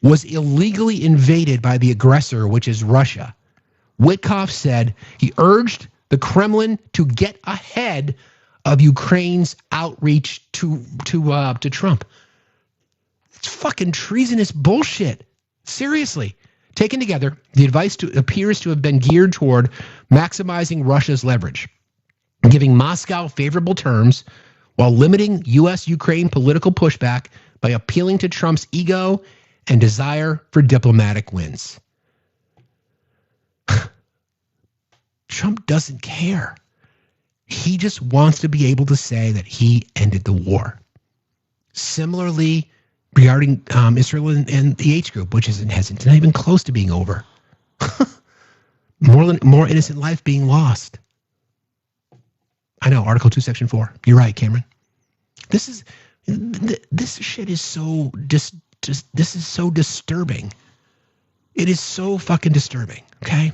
was illegally invaded by the aggressor, which is Russia. Witkoff said he urged the Kremlin to get ahead of Ukraine's outreach to Trump. It's fucking treasonous bullshit. Seriously. Taken together, the advice appears to have been geared toward maximizing Russia's leverage, giving Moscow favorable terms while limiting U.S.-Ukraine political pushback by appealing to Trump's ego and desire for diplomatic wins. Trump doesn't care. He just wants to be able to say that he ended the war. Similarly, regarding Israel and the H group, which it's not even close to being over. more innocent life being lost. I know, Article 2, Section 4. You're right, Cameron. This shit is so this is so disturbing. It is so fucking disturbing, okay?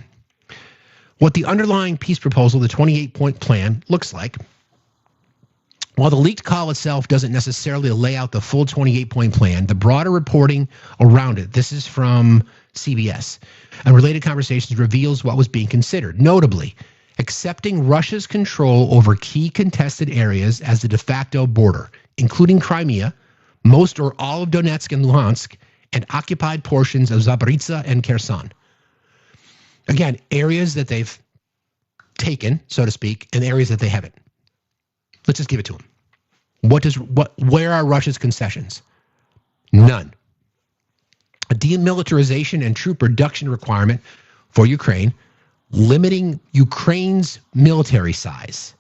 What the underlying peace proposal, the 28-point plan, looks like, while the leaked call itself doesn't necessarily lay out the full 28-point plan, the broader reporting around it, this is from CBS, and related conversations reveals what was being considered. Notably, accepting Russia's control over key contested areas as the de facto border, including Crimea, most or all of Donetsk and Luhansk, and occupied portions of Zaporizhzhia and Kherson. Again, areas that they've taken, so to speak, and areas that they haven't. Let's just give it to them. Where are Russia's concessions? None. A demilitarization and troop reduction requirement for Ukraine, limiting Ukraine's military size,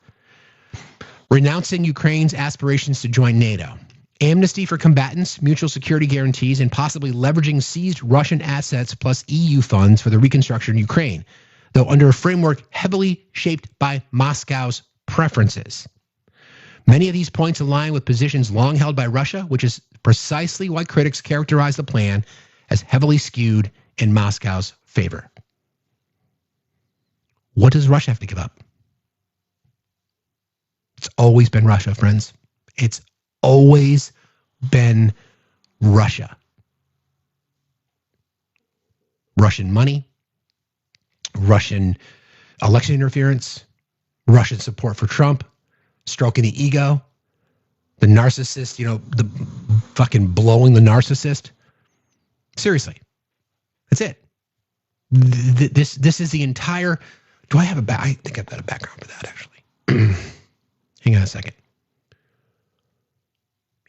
renouncing Ukraine's aspirations to join NATO, amnesty for combatants, mutual security guarantees, and possibly leveraging seized Russian assets plus EU funds for the reconstruction of Ukraine, though under a framework heavily shaped by Moscow's preferences. Many of these points align with positions long held by Russia, which is precisely why critics characterize the plan as heavily skewed in Moscow's favor. What does Russia have to give up? It's always been Russia, friends. It's always been Russia. Russian money, Russian election interference, Russian support for Trump, stroking the ego, The narcissist, the fucking blowing the narcissist. Seriously. That's it. This is the entire. Do I have I think I've got a background for that, actually. Hang on a second.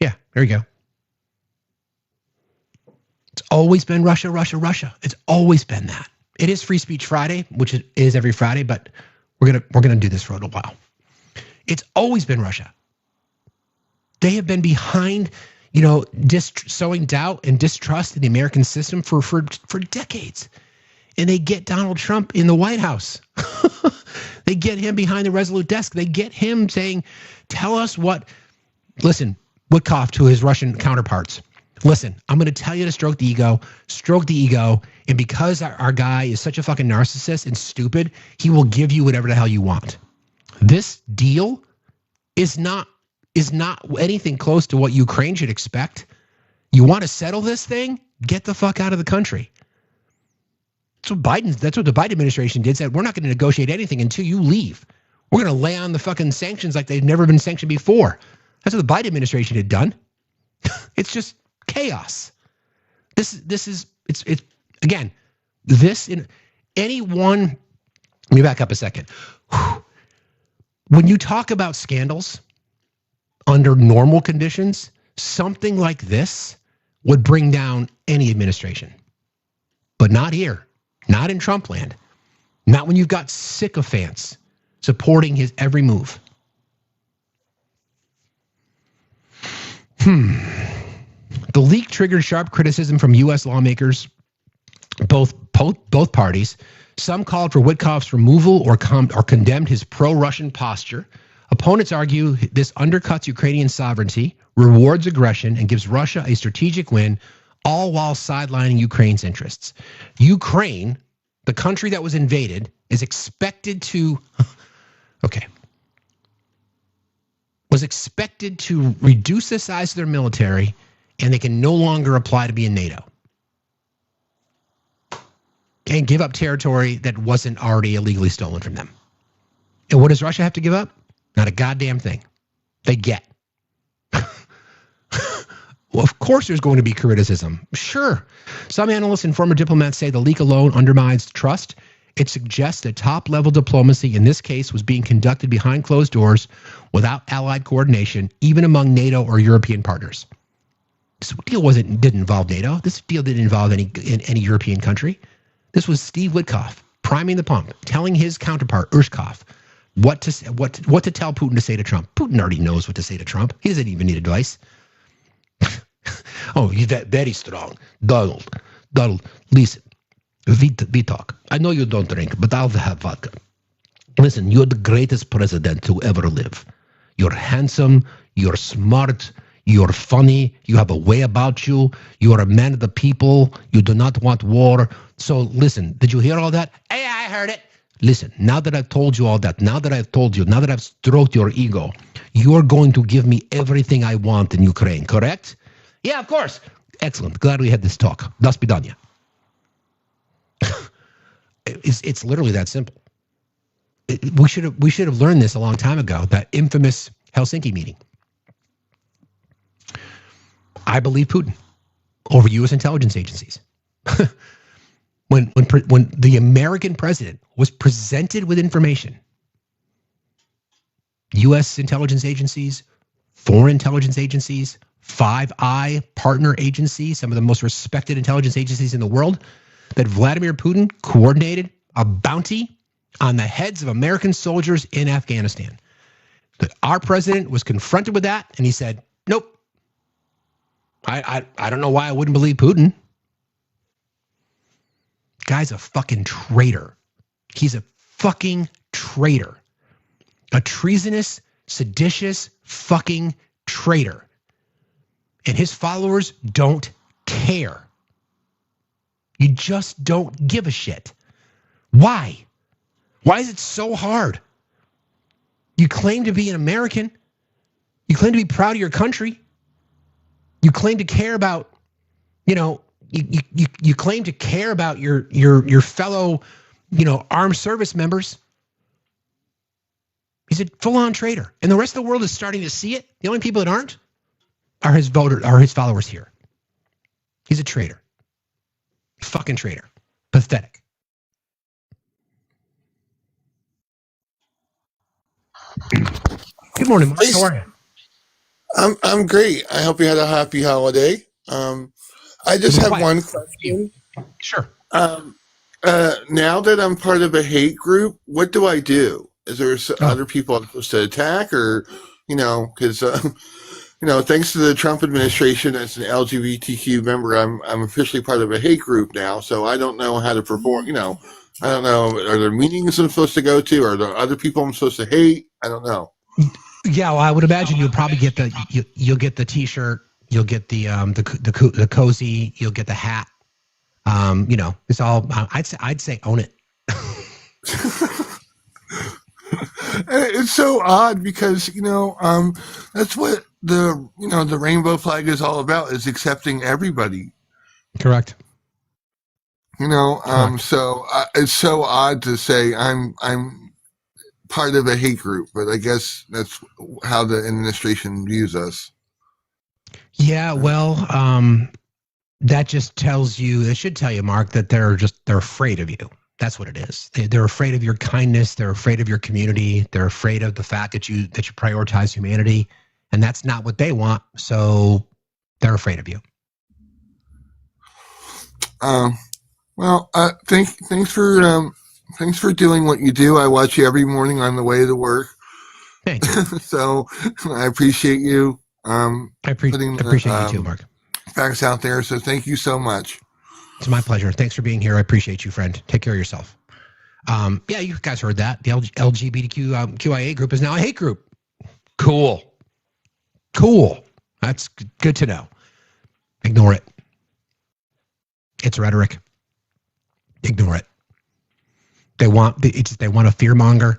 Yeah, there you go. It's always been Russia, Russia, Russia. It's always been that. It is Free Speech Friday, which it is every Friday, but we're gonna do this for a little while. It's always been Russia. They have been behind, sowing doubt and distrust in the American system for decades. And they get Donald Trump in the White House. They get him behind the Resolute desk. They get him saying, tell us what, listen, Witkoff to his Russian counterparts. Listen, I'm going to tell you to stroke the ego. And because our guy is such a fucking narcissist and stupid, he will give you whatever the hell you want. This deal is not anything close to what Ukraine should expect. You want to settle this thing? Get the fuck out of the country. That's what the Biden administration did. Said, we're not going to negotiate anything until you leave. We're going to lay on the fucking sanctions like they've never been sanctioned before. That's what the Biden administration had done. It's just chaos. It's again, in any one, let me back up a second. When you talk about scandals under normal conditions, something like this would bring down any administration. But not here. Not in Trump land. Not when you've got sycophants supporting his every move. The leak triggered sharp criticism from U.S. lawmakers, both parties. Some called for Witkoff's removal or condemned his pro-Russian posture. Opponents argue this undercuts Ukrainian sovereignty, rewards aggression, and gives Russia a strategic win, all while sidelining Ukraine's interests. Ukraine, the country that was invaded, is expected to, was expected to reduce the size of their military, and they can no longer apply to be in NATO. And give up territory that wasn't already illegally stolen from them. And what does Russia have to give up? Not a goddamn thing. They get. Well, of course there's going to be criticism. Sure. Some analysts and former diplomats say the leak alone undermines trust. It suggests that top-level diplomacy in this case was being conducted behind closed doors without allied coordination, even among NATO or European partners. This deal didn't involve NATO. This deal didn't involve any European country. This was Steve Witkoff priming the pump, telling his counterpart, Urshkov, what to tell Putin to say to Trump. Putin already knows what to say to Trump. He doesn't even need advice. Oh, he's very strong. Donald, listen. We talk. I know you don't drink, but I'll have vodka. Listen, you're the greatest president to ever live. You're handsome. You're smart. You're funny. You have a way about you. You're a man of the people. You do not want war. So listen, did you hear all that? Hey, I heard it. Listen, now that I've told you all that, now that I've stroked your ego, you're going to give me everything I want in Ukraine, correct? Yeah, of course. Excellent. Glad we had this talk. До свидания. It's literally that simple. We should have learned this a long time ago, that infamous Helsinki meeting. I believe Putin over U.S. intelligence agencies. When the American president was presented with information, U.S. intelligence agencies, foreign intelligence agencies, Five Eye partner agencies, some of the most respected intelligence agencies in the world, that Vladimir Putin coordinated a bounty on the heads of American soldiers in Afghanistan. That our president was confronted with that, and he said, nope. I don't know why I wouldn't believe Putin. Guy's a fucking traitor. He's a fucking traitor. A treasonous, seditious fucking traitor. And his followers don't care. You just don't give a shit. Why? Why is it so hard? You claim to be an American. You claim to be proud of your country. You claim to care about, you claim to care about your fellow, armed service members. He's a full-on traitor. And the rest of the world is starting to see it. The only people that aren't are his followers here. He's a traitor. Fucking traitor. Pathetic. Good morning, Mark. How are you? I'm great. I hope you had a happy holiday. I just have one question. Sure. Now that I'm part of a hate group, what do I do? Is there other people I'm supposed to attack, or because thanks to the Trump administration, as an LGBTQ member, I'm officially part of a hate group now. So I don't know how to perform. I don't know. Are there meetings I'm supposed to go to? Are there other people I'm supposed to hate? I don't know. Yeah, well, I would imagine you'll probably get you'll get the T-shirt, you'll get the cozy, you'll get the hat. It's all. I'd say own it. It's so odd because that's what the rainbow flag is all about, is accepting everybody. Correct. So it's so odd to say I'm part of a hate group, but I guess that's how the administration views us. Yeah, well, that just tells you, it should tell you, Mark, that they're afraid of you. That's what it is. They're afraid of your kindness. They're afraid of your community. They're afraid of the fact that you prioritize humanity, and that's not what they want. So they're afraid of you. Thanks for doing what you do. I watch you every morning on the way to work. Thank you. So I appreciate you. I appreciate you too, Mark. Facts out there. So thank you so much. It's my pleasure. Thanks for being here. I appreciate you, friend. Take care of yourself. Yeah, you guys heard that. The LGBTQ QIA group is now a hate group. Cool. That's good to know. Ignore it. It's rhetoric. Ignore it. They want a fearmonger.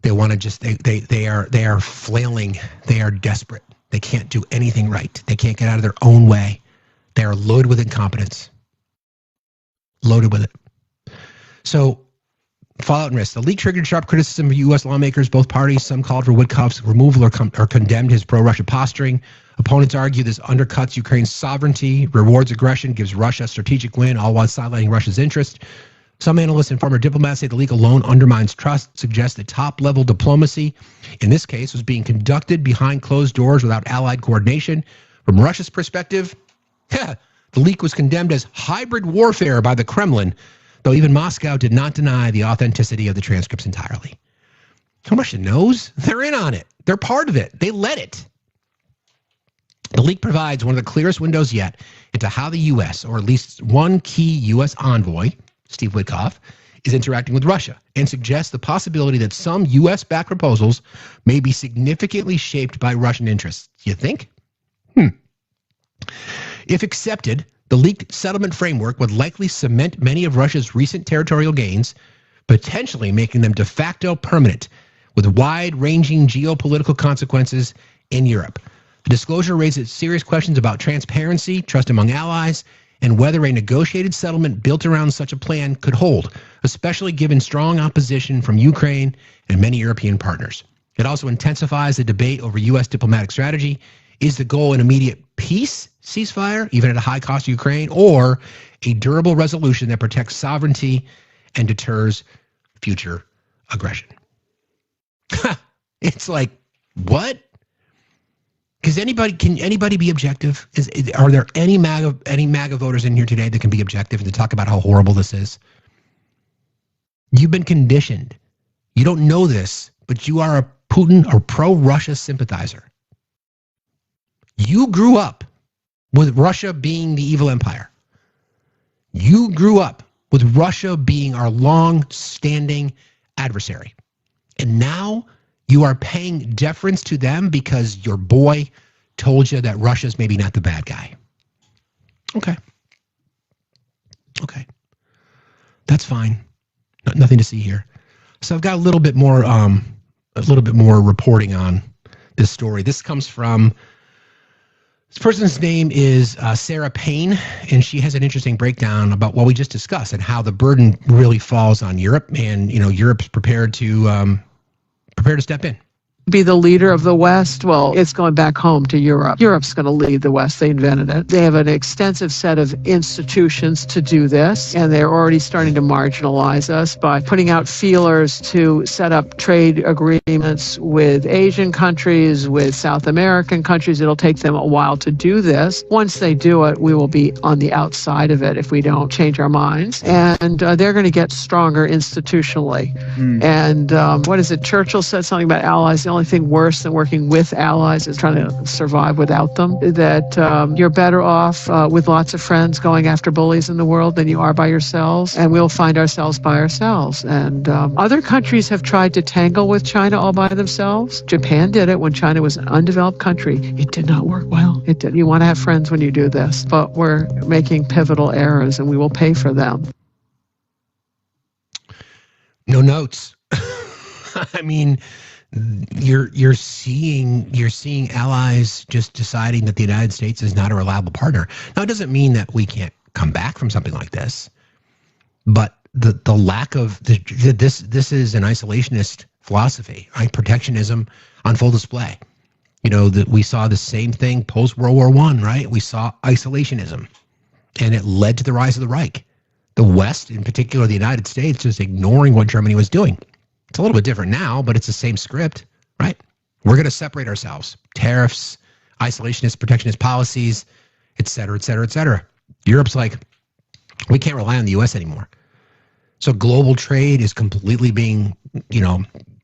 They want to they are flailing. They are desperate. They can't do anything right. They can't get out of their own way. They are loaded with incompetence. Loaded with it. So, fallout and risk. The leak triggered sharp criticism of U.S. lawmakers, both parties. Some called for Witkoff's removal or condemned his pro-Russia posturing. Opponents argue this undercuts Ukraine's sovereignty, rewards aggression, gives Russia a strategic win, all while sidelining Russia's interest. Some analysts and former diplomats say the leak alone undermines trust, suggests that top-level diplomacy, in this case, was being conducted behind closed doors without allied coordination. From Russia's perspective, the leak was condemned as hybrid warfare by the Kremlin, though even Moscow did not deny the authenticity of the transcripts entirely. So Russia knows. They're in on it. They're part of it. They led it. The leak provides one of the clearest windows yet into how the U.S., or at least one key U.S. envoy, Steve Witkoff, is interacting with Russia, and suggests the possibility that some U.S.-backed proposals may be significantly shaped by Russian interests. You think? If accepted, the leaked settlement framework would likely cement many of Russia's recent territorial gains, potentially making them de facto permanent, with wide-ranging geopolitical consequences in Europe. The disclosure raises serious questions about transparency, trust among allies, and whether a negotiated settlement built around such a plan could hold, especially given strong opposition from Ukraine and many European partners. It also intensifies the debate over U.S. diplomatic strategy. Is the goal an immediate peace ceasefire, even at a high cost to Ukraine, or a durable resolution that protects sovereignty and deters future aggression? It's like, what? Can anybody be objective? Are there any MAGA voters in here today that can be objective and to talk about how horrible this is? You've been conditioned. You don't know this, but you are a Putin or pro-Russia sympathizer. You grew up with Russia being the evil empire. You grew up with Russia being our long-standing adversary. And now you are paying deference to them because your boy told you that Russia's maybe not the bad guy. Okay. That's fine. Nothing to see here. So I've got a little bit more reporting on this story. This comes from, this person's name is Sarah Payne, and she has an interesting breakdown about what we just discussed and how the burden really falls on Europe. And Europe's prepared to prepare to step in. Be the leader of the West? Well, it's going back home to Europe. Europe's going to lead the West. They invented it. They have an extensive set of institutions to do this, and they're already starting to marginalize us by putting out feelers to set up trade agreements with Asian countries, with South American countries. It'll take them a while to do this. Once they do it, we will be on the outside of it if we don't change our minds. And they're going to get stronger institutionally. And what is it? Churchill said something about allies. The only thing worse than working with allies is trying to survive without them. That you're better off with lots of friends going after bullies in the world than you are by yourselves, and we'll find ourselves by ourselves. And other countries have tried to tangle with China all by themselves. Japan did it when China was an undeveloped country. It did not work well. It did. You want to have friends when you do this, but we're making pivotal errors, and we will pay for them. No notes. I mean, you're seeing allies just deciding that the United States is not a reliable partner. Now, it doesn't mean that we can't come back from something like this, but the lack of this is an isolationist philosophy, right? Protectionism on full display. You know, that we saw the same thing post World War I, right? We saw isolationism, and it led to the rise of the Reich. The West, in particular the United States, just ignoring what Germany was doing. It's a little bit different now, but it's the same script, right? We're going to separate ourselves. Tariffs, isolationist, protectionist policies, et cetera, et cetera, et cetera. Europe's like, we can't rely on the U.S. anymore. So global trade is completely being,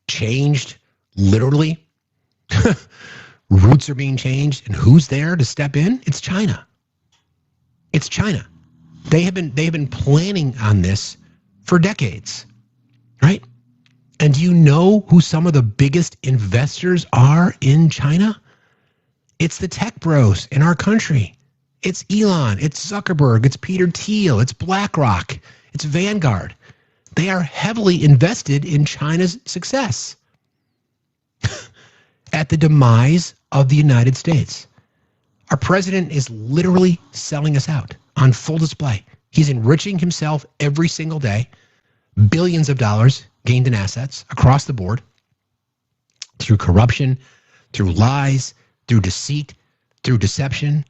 changed, literally. Routes are being changed. And who's there to step in? It's China. It's China. They have been planning on this for decades, right? And do you know who some of the biggest investors are in China? It's the tech bros in our country. It's Elon, it's Zuckerberg, it's Peter Thiel, it's BlackRock, it's Vanguard. They are heavily invested in China's success at the demise of the United States. Our president is literally selling us out on full display. He's enriching himself every single day, billions of dollars gained in assets across the board through corruption, through lies, through deceit, through deception,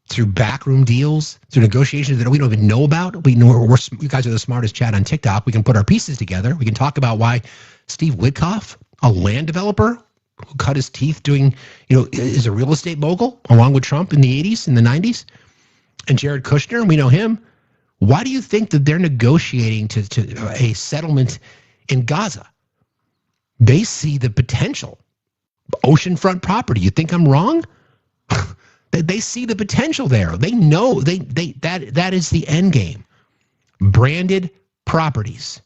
through backroom deals, through negotiations that we don't even know about. We know you guys are the smartest chat on TikTok. We can put our pieces together. We can talk about why Steve Witkoff, a land developer who cut his teeth doing, is a real estate mogul along with Trump in the 80s and the 90s, and Jared Kushner, we know him. Why do you think that they're negotiating to a settlement in Gaza? They see the potential. Oceanfront property. You think I'm wrong? They see the potential there. They know that is the end game. Branded properties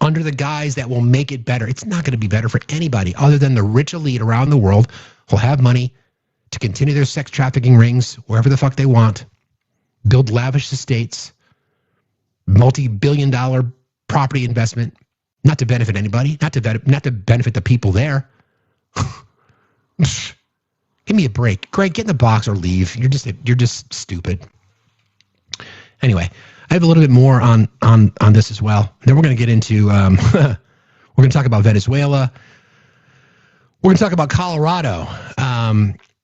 under the guise that will make it better. It's not going to be better for anybody other than the rich elite around the world who'll have money to continue their sex trafficking rings wherever the fuck they want, build lavish estates, multi-billion-dollar property investment, not to benefit anybody, not to benefit the people there. Give me a break. Greg, get in the box or leave. You're just stupid. Anyway, I have a little bit more on this as well. Then we're going to get into we're going to talk about Venezuela. We're going to talk about Colorado.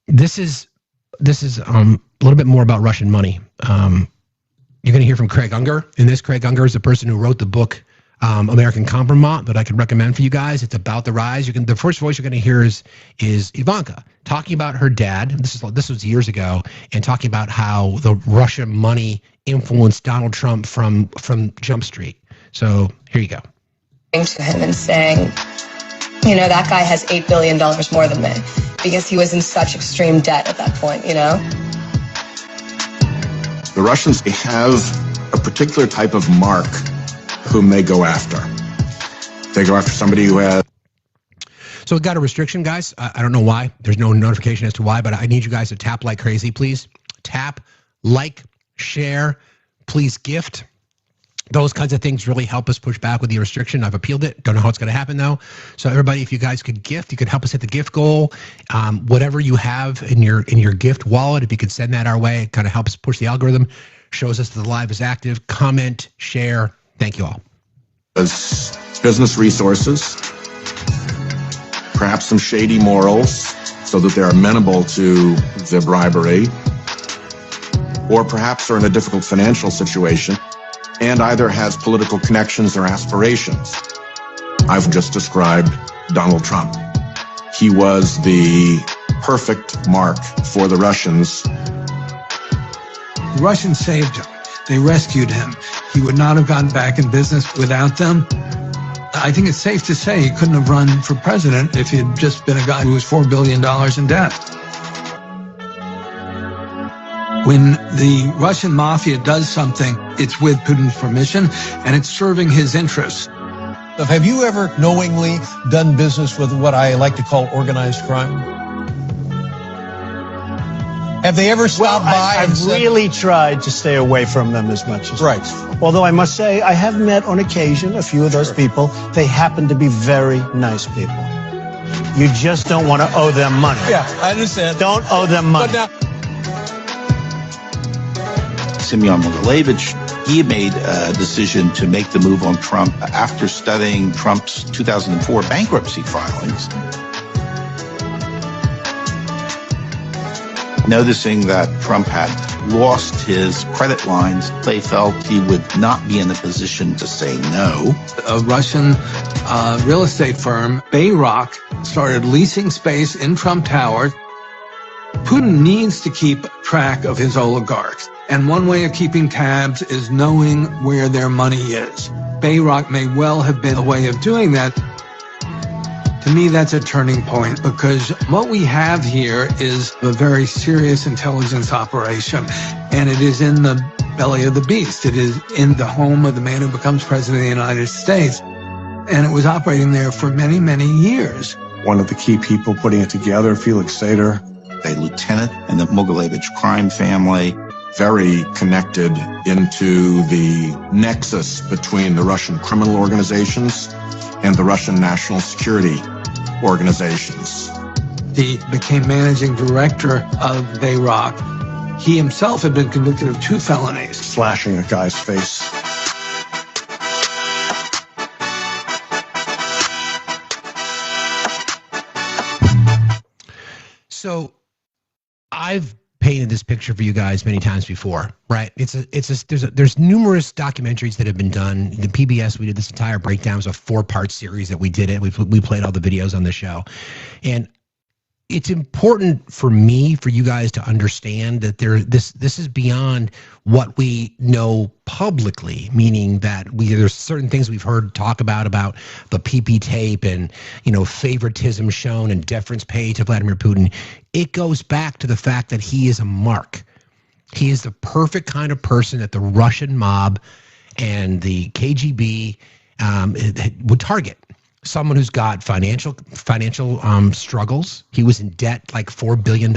This is a little bit more about Russian money. You're going to hear from Craig Unger. And this Craig Unger is the person who wrote the book American Compromise that I could recommend for you guys. It's about the rise. The first voice you're going to hear is Ivanka talking about her dad. This was years ago, and talking about how the Russian money influenced Donald Trump from Jump Street. So here you go. To him and saying, that guy has $8 billion more than me, because he was in such extreme debt at that point. The Russians have a particular type of mark whom they go after. They go after somebody who has... So it got a restriction, guys. I don't know why. There's no notification as to why, but I need you guys to tap like crazy, please. Tap, like, share, please gift. Those kinds of things really help us push back with the restriction. I've appealed it. Don't know how it's going to happen, though. So everybody, if you guys could gift, you could help us hit the gift goal. Whatever you have in your gift wallet, if you could send that our way, it kind of helps push the algorithm, shows us that the live is active. Comment, share. Thank you all. As business resources, perhaps some shady morals so that they're amenable to the bribery, or perhaps are in a difficult financial situation and either has political connections or aspirations. I've just described Donald Trump. He was the perfect mark for the Russians. The Russians saved him. They rescued him. He would not have gotten back in business without them. I think it's safe to say he couldn't have run for president if he'd just been a guy who was $4 billion in debt. When the Russian mafia does something, it's with Putin's permission, and it's serving his interests. Have you ever knowingly done business with what I like to call organized crime? Have they ever stopped by? I've really tried to stay away from them as much as possible. Although I must say, I have met on occasion a few of those people. They happen to be very nice people. You just don't want to owe them money. Yeah, I understand. Don't owe them money. But now, Semyon Mogilevich, he made a decision to make the move on Trump after studying Trump's 2004 bankruptcy filings. Noticing that Trump had lost his credit lines, they felt he would not be in a position to say no. A Russian real estate firm, Bayrock, started leasing space in Trump Tower. Putin needs to keep track of his oligarchs. And one way of keeping tabs is knowing where their money is. Bayrock may well have been a way of doing that. To me, that's a turning point, because what we have here is a very serious intelligence operation, and it is in the belly of the beast. It is in the home of the man who becomes president of the United States, and it was operating there for many, many years. One of the key people putting it together, Felix Sater, a lieutenant in the Mogilevich crime family, very connected into the nexus between the Russian criminal organizations and the Russian national security organizations. He became managing director of Bayrock. He himself had been convicted of 2 felonies. Slashing a guy's face. So I've painted this picture for you guys many times before, right? There's numerous documentaries that have been done. The PBS, we did this entire breakdown. It was a 4-part series that we did it. We played all the videos on the show. And it's important for me, for you guys to understand that this is beyond what we know publicly, meaning that there's certain things we've heard talk about the PP tape and, favoritism shown and deference paid to Vladimir Putin. It goes back to the fact that he is a mark. He is the perfect kind of person that the Russian mob and the KGB would target. Someone who's got financial struggles. He was in debt like $4 billion,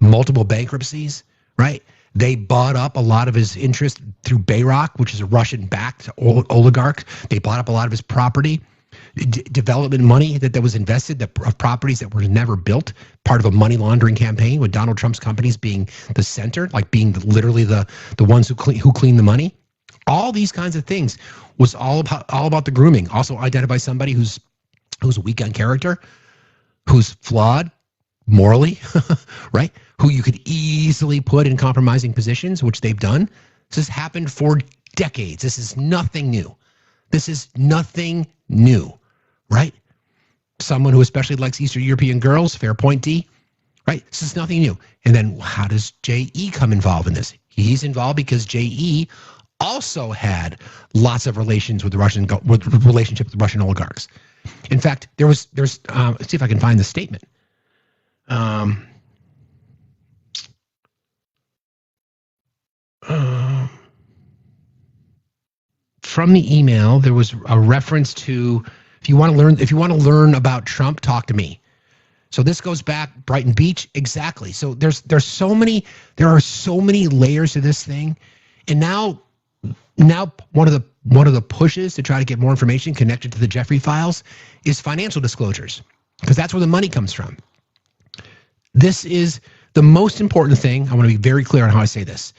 multiple bankruptcies, right? They bought up a lot of his interest through Bayrock, which is a Russian-backed oligarch. They bought up a lot of his property, development money that was invested, of properties that were never built, part of a money laundering campaign with Donald Trump's companies being the center, like being literally the ones who clean the money. All these kinds of things was all about the grooming. Also identify somebody who's a weak on character, who's flawed morally, right? Who you could easily put in compromising positions, which they've done. This has happened for decades. This is nothing new. This is nothing new, right? Someone who especially likes Eastern European girls, fair point, D, right? This is nothing new. And then how does J.E. come involved in this? He's involved because J.E. also had lots of relations with relationship with Russian oligarchs. In fact, there's let's see if I can find the statement. From the email, there was a reference to, if you want to learn about Trump, talk to me. So this goes back Brighton Beach, exactly. So there are so many layers to this thing, and now one of the pushes to try to get more information connected to the Jeffrey files is financial disclosures, because that's where the money comes from. This is the most important thing. I want to be very clear on how I say this.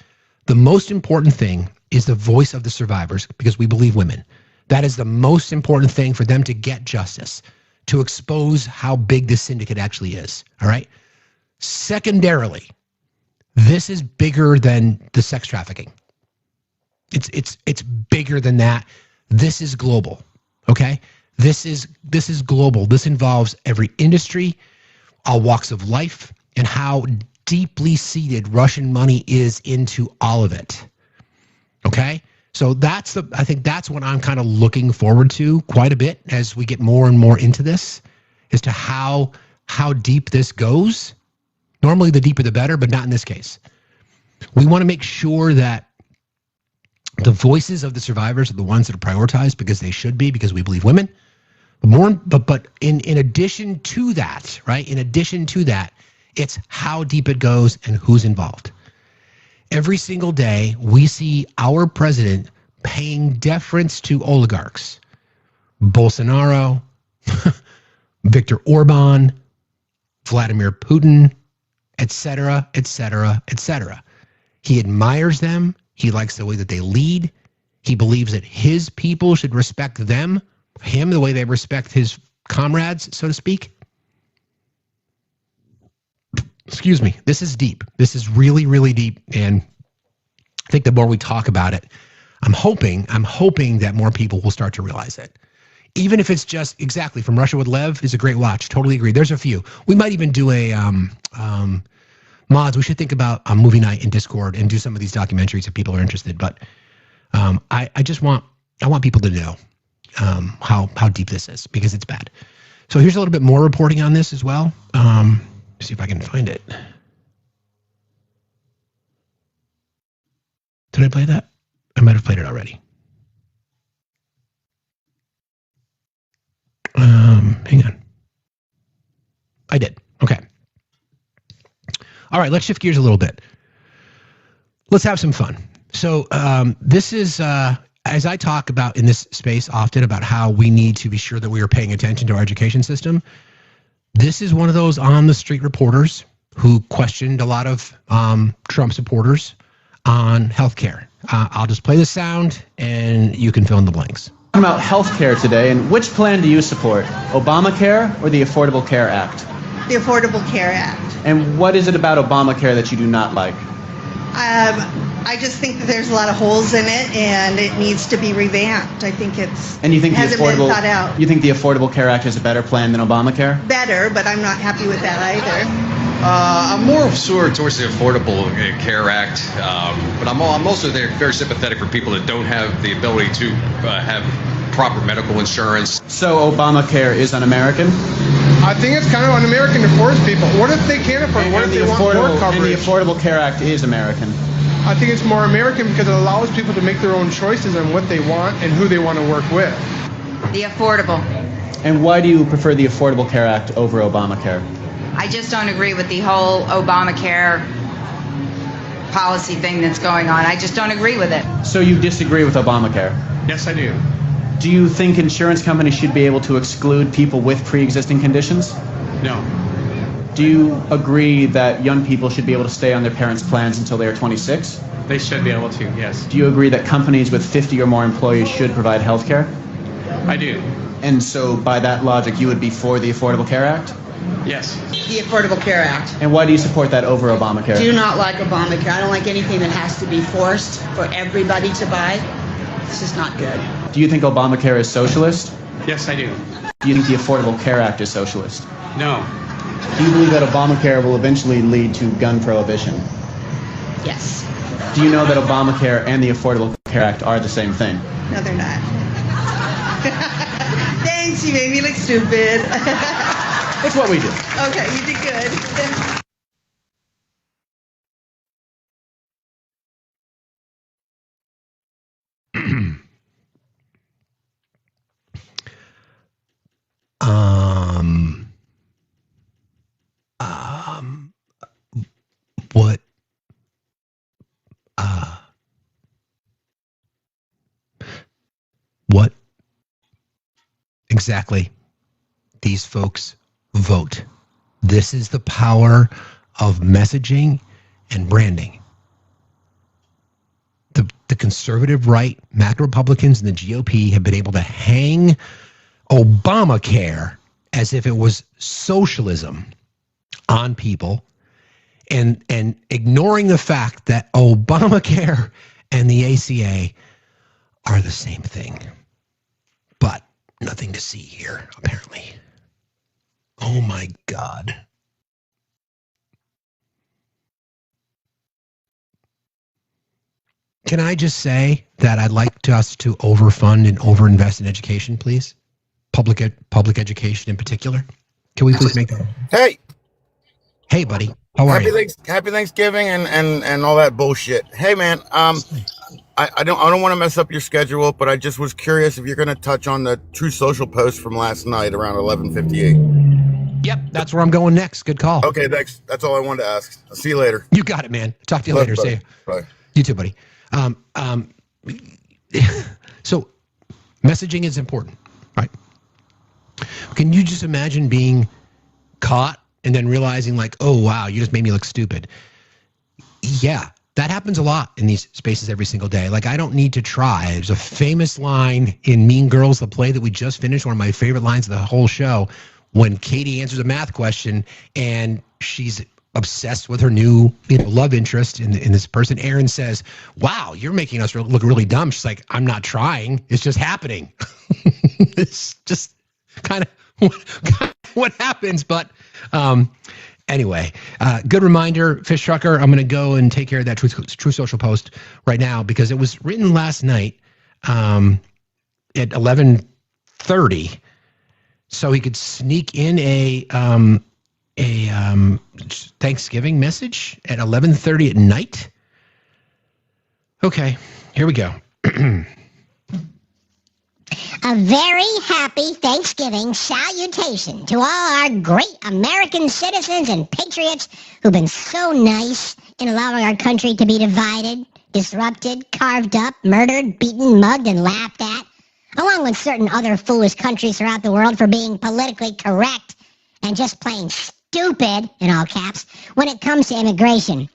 The most important thing is the voice of the survivors, because we believe women. That is the most important thing for them to get justice. to expose how big this syndicate actually is. All right. Secondarily, this is bigger than the sex trafficking. It's bigger than that. This is global. Okay. This is global. This involves every industry, all walks of life, and how deeply seated Russian money is into all of it. Okay? So I think that's what I'm kind of looking forward to quite a bit as we get more and more into this, as to how deep this goes. Normally the deeper the better, but not in this case. We want to make sure that the voices of the survivors are the ones that are prioritized, because they should be, because we believe women. But in addition to that, right? In addition to that, it's how deep it goes and who's involved. Every single day, we see our president paying deference to oligarchs. Bolsonaro, Viktor Orban, Vladimir Putin, etc., etc., etc. He admires them. He likes the way that they lead. He believes that his people should respect him the way they respect his comrades, so to speak. Excuse me. This is deep. This is really, really deep. And I think the more we talk about it, I'm hoping that more people will start to realize it. Even if it's just exactly From Russia with Lev is a great watch. Totally agree. There's a few. We might even do a mods. We should think about a movie night in Discord and do some of these documentaries if people are interested. But I want people to know how deep this is, because it's bad. So here's a little bit more reporting on this as well. See if I can find it. Did I play that? I might have played it already. Hang on. I did. Okay. All right, let's shift gears a little bit. Let's have some fun. So this is, as I talk about in this space often about how we need to be sure that we are paying attention to our education system, this is one of those on-the-street reporters who questioned a lot of Trump supporters on healthcare. I'll just play the sound, and you can fill in the blanks. About healthcare today, and which plan do you support, Obamacare or the Affordable Care Act? The Affordable Care Act. And what is it about Obamacare that you do not like? I just think that there's a lot of holes in it, and it needs to be revamped. I think and you think hasn't been thought out. You think the Affordable Care Act is a better plan than Obamacare? Better, but I'm not happy with that either. I'm more towards the Affordable Care Act, but I'm also very sympathetic for people that don't have the ability to have proper medical insurance. So Obamacare is un-American? I think it's kind of un-American to force people. What if they can't afford? What if they want more coverage? And the Affordable Care Act is American. I think it's more American because it allows people to make their own choices on what they want and who they want to work with. The affordable. And why do you prefer the Affordable Care Act over Obamacare? I just don't agree with the whole Obamacare policy thing that's going on. I just don't agree with it. So you disagree with Obamacare? Yes, I do. Do you think insurance companies should be able to exclude people with pre-existing conditions? No. Do you agree that young people should be able to stay on their parents' plans until they are 26? They should be able to, yes. Do you agree that companies with 50 or more employees should provide health care? I do. And so by that logic, you would be for the Affordable Care Act? Yes. The Affordable Care Act. And why do you support that over Obamacare? Do not like Obamacare. I don't like anything that has to be forced for everybody to buy. It's just not good. Do you think Obamacare is socialist? Yes, I do. Do you think the Affordable Care Act is socialist? No. Do you believe that Obamacare will eventually lead to gun prohibition? Yes. Do you know that Obamacare and the Affordable Care Act are the same thing? No, they're not. Thanks, you made me look stupid. It's what we do. Okay, you did good. What exactly these folks vote. This is the power of messaging and branding. The conservative right, MAC Republicans and the GOP have been able to hang Obamacare as if it was socialism on people, and ignoring the fact that Obamacare and the ACA are the same thing. But nothing to see here, apparently. Oh my God. Can I just say that I'd like us to overfund and overinvest in education, please? Public education in particular. Can we please make that? Hey, buddy. How are you? Happy Thanksgiving and all that bullshit. Hey, man. I don't want to mess up your schedule, but I just was curious if you're going to touch on the True Social post from last night around 11:58. Yep, that's where I'm going next. Good call. Okay, thanks. That's all I wanted to ask. I'll see you later. You got it, man. Talk to you later. Buddy. See you. Bye. You too, buddy. So messaging is important, right? Can you just imagine being caught and then realizing like, oh, wow, you just made me look stupid? Yeah, that happens a lot in these spaces every single day. Like, I don't need to try. There's a famous line in Mean Girls, the play that we just finished, one of my favorite lines of the whole show, when Katie answers a math question and she's obsessed with her new love interest in this person. Aaron says, wow, you're making us look really dumb. She's like, I'm not trying. It's just happening. It's just kind of what happens. But anyway, good reminder, Fish Trucker. I'm going to go and take care of that True Social post right now because it was written last night at 11:30, so he could sneak in a Thanksgiving message at 11:30 at night. Okay, here we go. A very happy Thanksgiving salutation to all our great American citizens and patriots who've been so nice in allowing our country to be divided, disrupted, carved up, murdered, beaten, mugged, and laughed at, along with certain other foolish countries throughout the world for being politically correct and just plain stupid, in all caps, when it comes to immigration.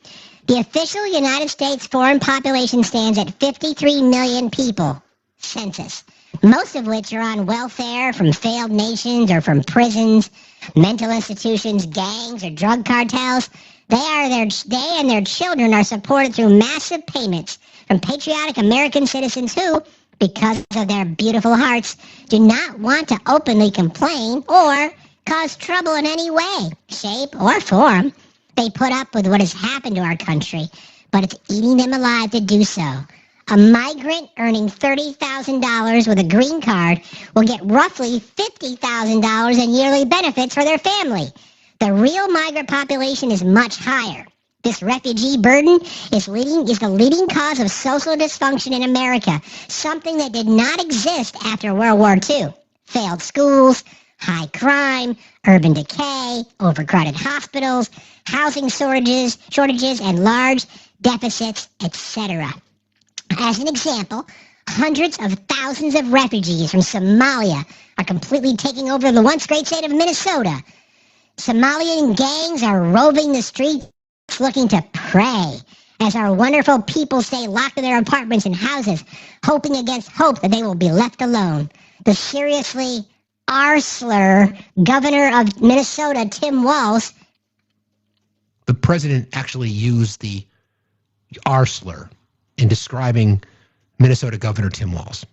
The official United States foreign population stands at 53 million people, census, most of which are on welfare from failed nations or from prisons, mental institutions, gangs, or drug cartels. They and their children are supported through massive payments from patriotic American citizens who, because of their beautiful hearts, do not want to openly complain or cause trouble in any way, shape, or form. They put up with what has happened to our country, but it's eating them alive to do so. A migrant earning $30,000 with a green card will get roughly $50,000 in yearly benefits for their family. The real migrant population is much higher. This refugee burden is the leading cause of social dysfunction in America, something that did not exist after World War II. Failed schools, high crime, urban decay, overcrowded hospitals, housing shortages, and large deficits, etc. As an example, hundreds of thousands of refugees from Somalia are completely taking over the once great state of Minnesota. Somalian gangs are roving the streets looking to prey, as our wonderful people stay locked in their apartments and houses, hoping against hope that they will be left alone. The seriously R-slur governor of Minnesota, Tim Walz. The president actually used the R-slur in describing Minnesota Governor Tim Walz.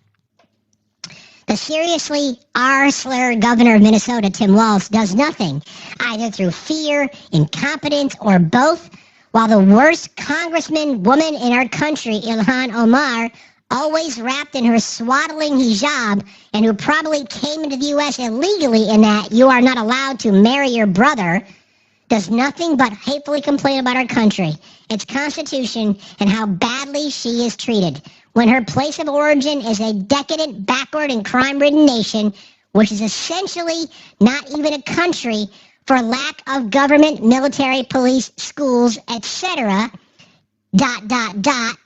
The seriously R-slur governor of Minnesota, Tim Walz, does nothing, either through fear, incompetence, or both, while the worst congressman woman in our country, Ilhan Omar, always wrapped in her swaddling hijab and who probably came into the U.S. illegally in that you are not allowed to marry your brother, does nothing but hatefully complain about our country, its constitution, and how badly she is treated, when her place of origin is a decadent, backward, and crime-ridden nation, which is essentially not even a country for lack of government, military, police, schools, etc. ...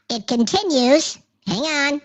It continues. Hang on.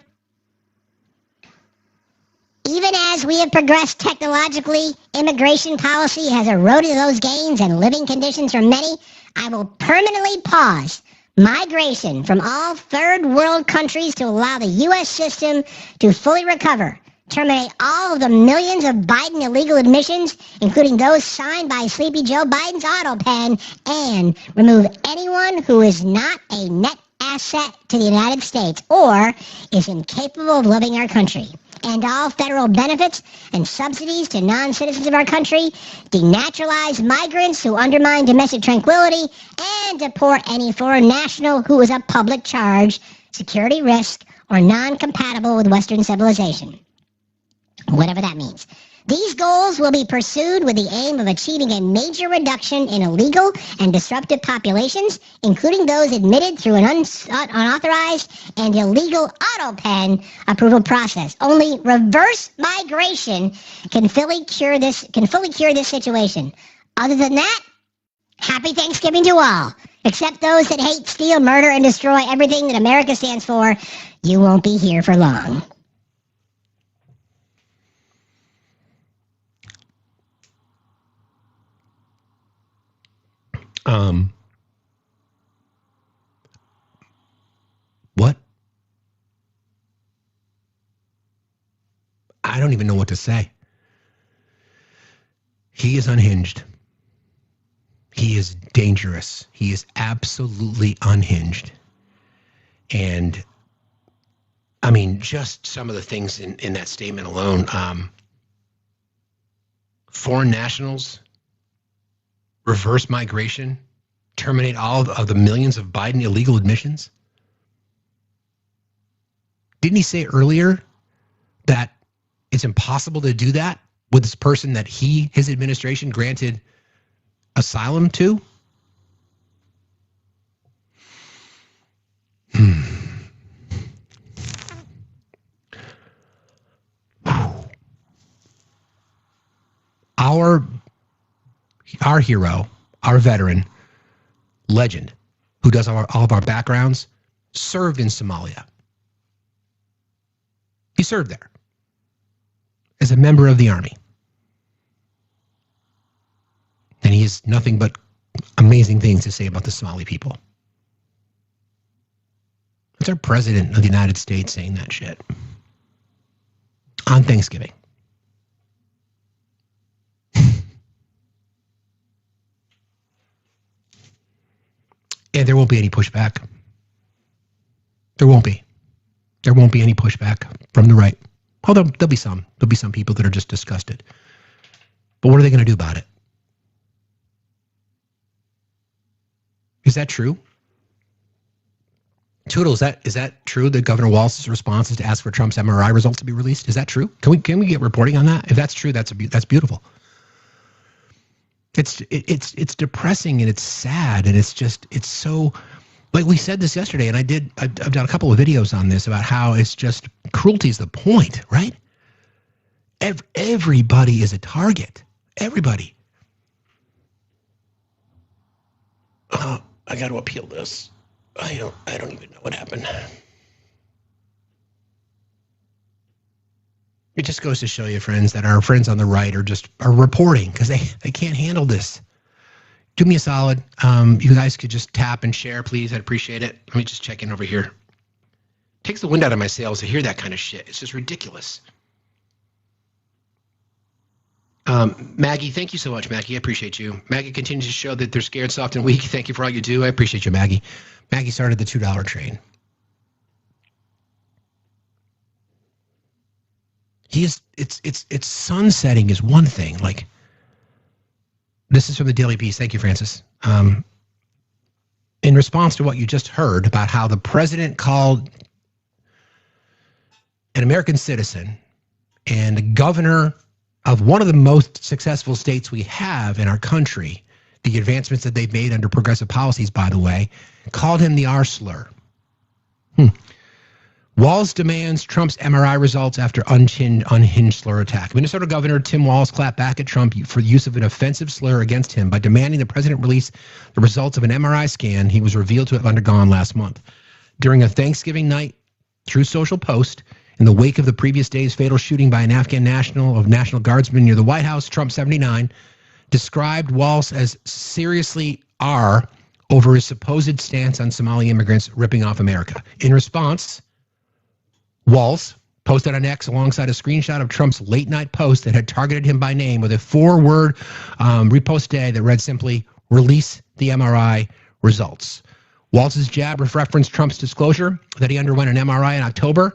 Even as we have progressed technologically, immigration policy has eroded those gains and living conditions for many. I will permanently pause migration from all third world countries to allow the U.S. system to fully recover. terminate all of the millions of Biden illegal admissions, including those signed by Sleepy Joe Biden's auto pen, and remove anyone who is not a net asset to the United States or is incapable of loving our country. End all federal benefits and subsidies to non-citizens of our country, denaturalize migrants who undermine domestic tranquility, and deport any foreign national who is a public charge, security risk, or non-compatible with Western civilization. Whatever that means. These goals will be pursued with the aim of achieving a major reduction in illegal and disruptive populations, including those admitted through an unauthorized and illegal auto pen approval process. Only reverse migration can fully cure this situation. Other than that, happy Thanksgiving to all. Except those that hate, steal, murder, and destroy everything that America stands for. You won't be here for long. What? I don't even know what to say. He is unhinged. He is dangerous. He is absolutely unhinged. And I mean, just some of the things in that statement alone. Foreign nationals, reverse migration, terminate all of the millions of Biden illegal admissions. Didn't he say earlier that it's impossible to do that with this person that his administration granted asylum to? Our hero, our veteran, legend, who does all of our backgrounds, served in Somalia. He served there as a member of the army. And he has nothing but amazing things to say about the Somali people. It's our president of the United States saying that shit on Thanksgiving. And there won't be any pushback. There won't be. There won't be any pushback from the right. Although there'll be some. There'll be some people that are just disgusted. But what are they going to do about it? Is that true? Toodle, is that true that Governor Walz's response is to ask for Trump's MRI results to be released? Is that true? Can we get reporting on that? If that's true, that's beautiful. It's depressing and it's sad and it's so, like we said this yesterday, and I've done a couple of videos on this about how it's just cruelty is the point, right? Everybody is a target. Everybody. I got to appeal this. I don't even know what happened. It just goes to show you, friends, that our friends on the right are reporting because they can't handle this. Do me a solid. You guys could just tap and share, please. I'd appreciate it. Let me just check in over here. Takes the wind out of my sails to hear that kind of shit. It's just ridiculous. Maggie, thank you so much, Maggie. I appreciate you. Maggie continues to show that they're scared, soft, and weak. Thank you for all you do. I appreciate you, Maggie. Maggie started the $2 train. It's sunsetting is one thing. Like, this is from the Daily Beast. Thank you, Francis. In response to what you just heard about how the president called an American citizen and the governor of one of the most successful states we have in our country, the advancements that they've made under progressive policies, by the way, called him the R slur. Walz demands Trump's MRI results after unhinged slur attack. Minnesota Governor Tim Walz clapped back at Trump for the use of an offensive slur against him by demanding the president release the results of an MRI scan he was revealed to have undergone last month. During a Thanksgiving night True Social post, in the wake of the previous day's fatal shooting by an Afghan National Guardsmen near the White House, Trump 79 described Walz as seriously R over his supposed stance on Somali immigrants ripping off America. In response, Walz posted on X alongside a screenshot of Trump's late-night post that had targeted him by name with a 4-word repost day that read simply, "Release the MRI results." Walz's jab referenced Trump's disclosure that he underwent an MRI in October.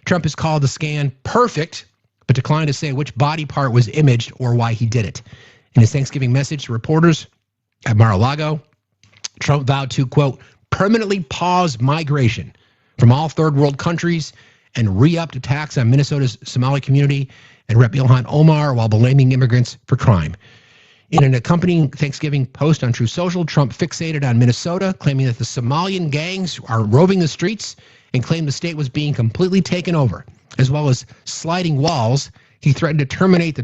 Trump has called the scan perfect, but declined to say which body part was imaged or why he did it. In his Thanksgiving message to reporters at Mar-a-Lago, Trump vowed to, quote, permanently pause migration from all third world countries and re-upped attacks on Minnesota's Somali community and Rep. Ilhan Omar while blaming immigrants for crime. In an accompanying Thanksgiving post on True Social, Trump fixated on Minnesota, claiming that the Somalian gangs are roving the streets and claimed the state was being completely taken over. As well as sliding walls, he threatened to terminate the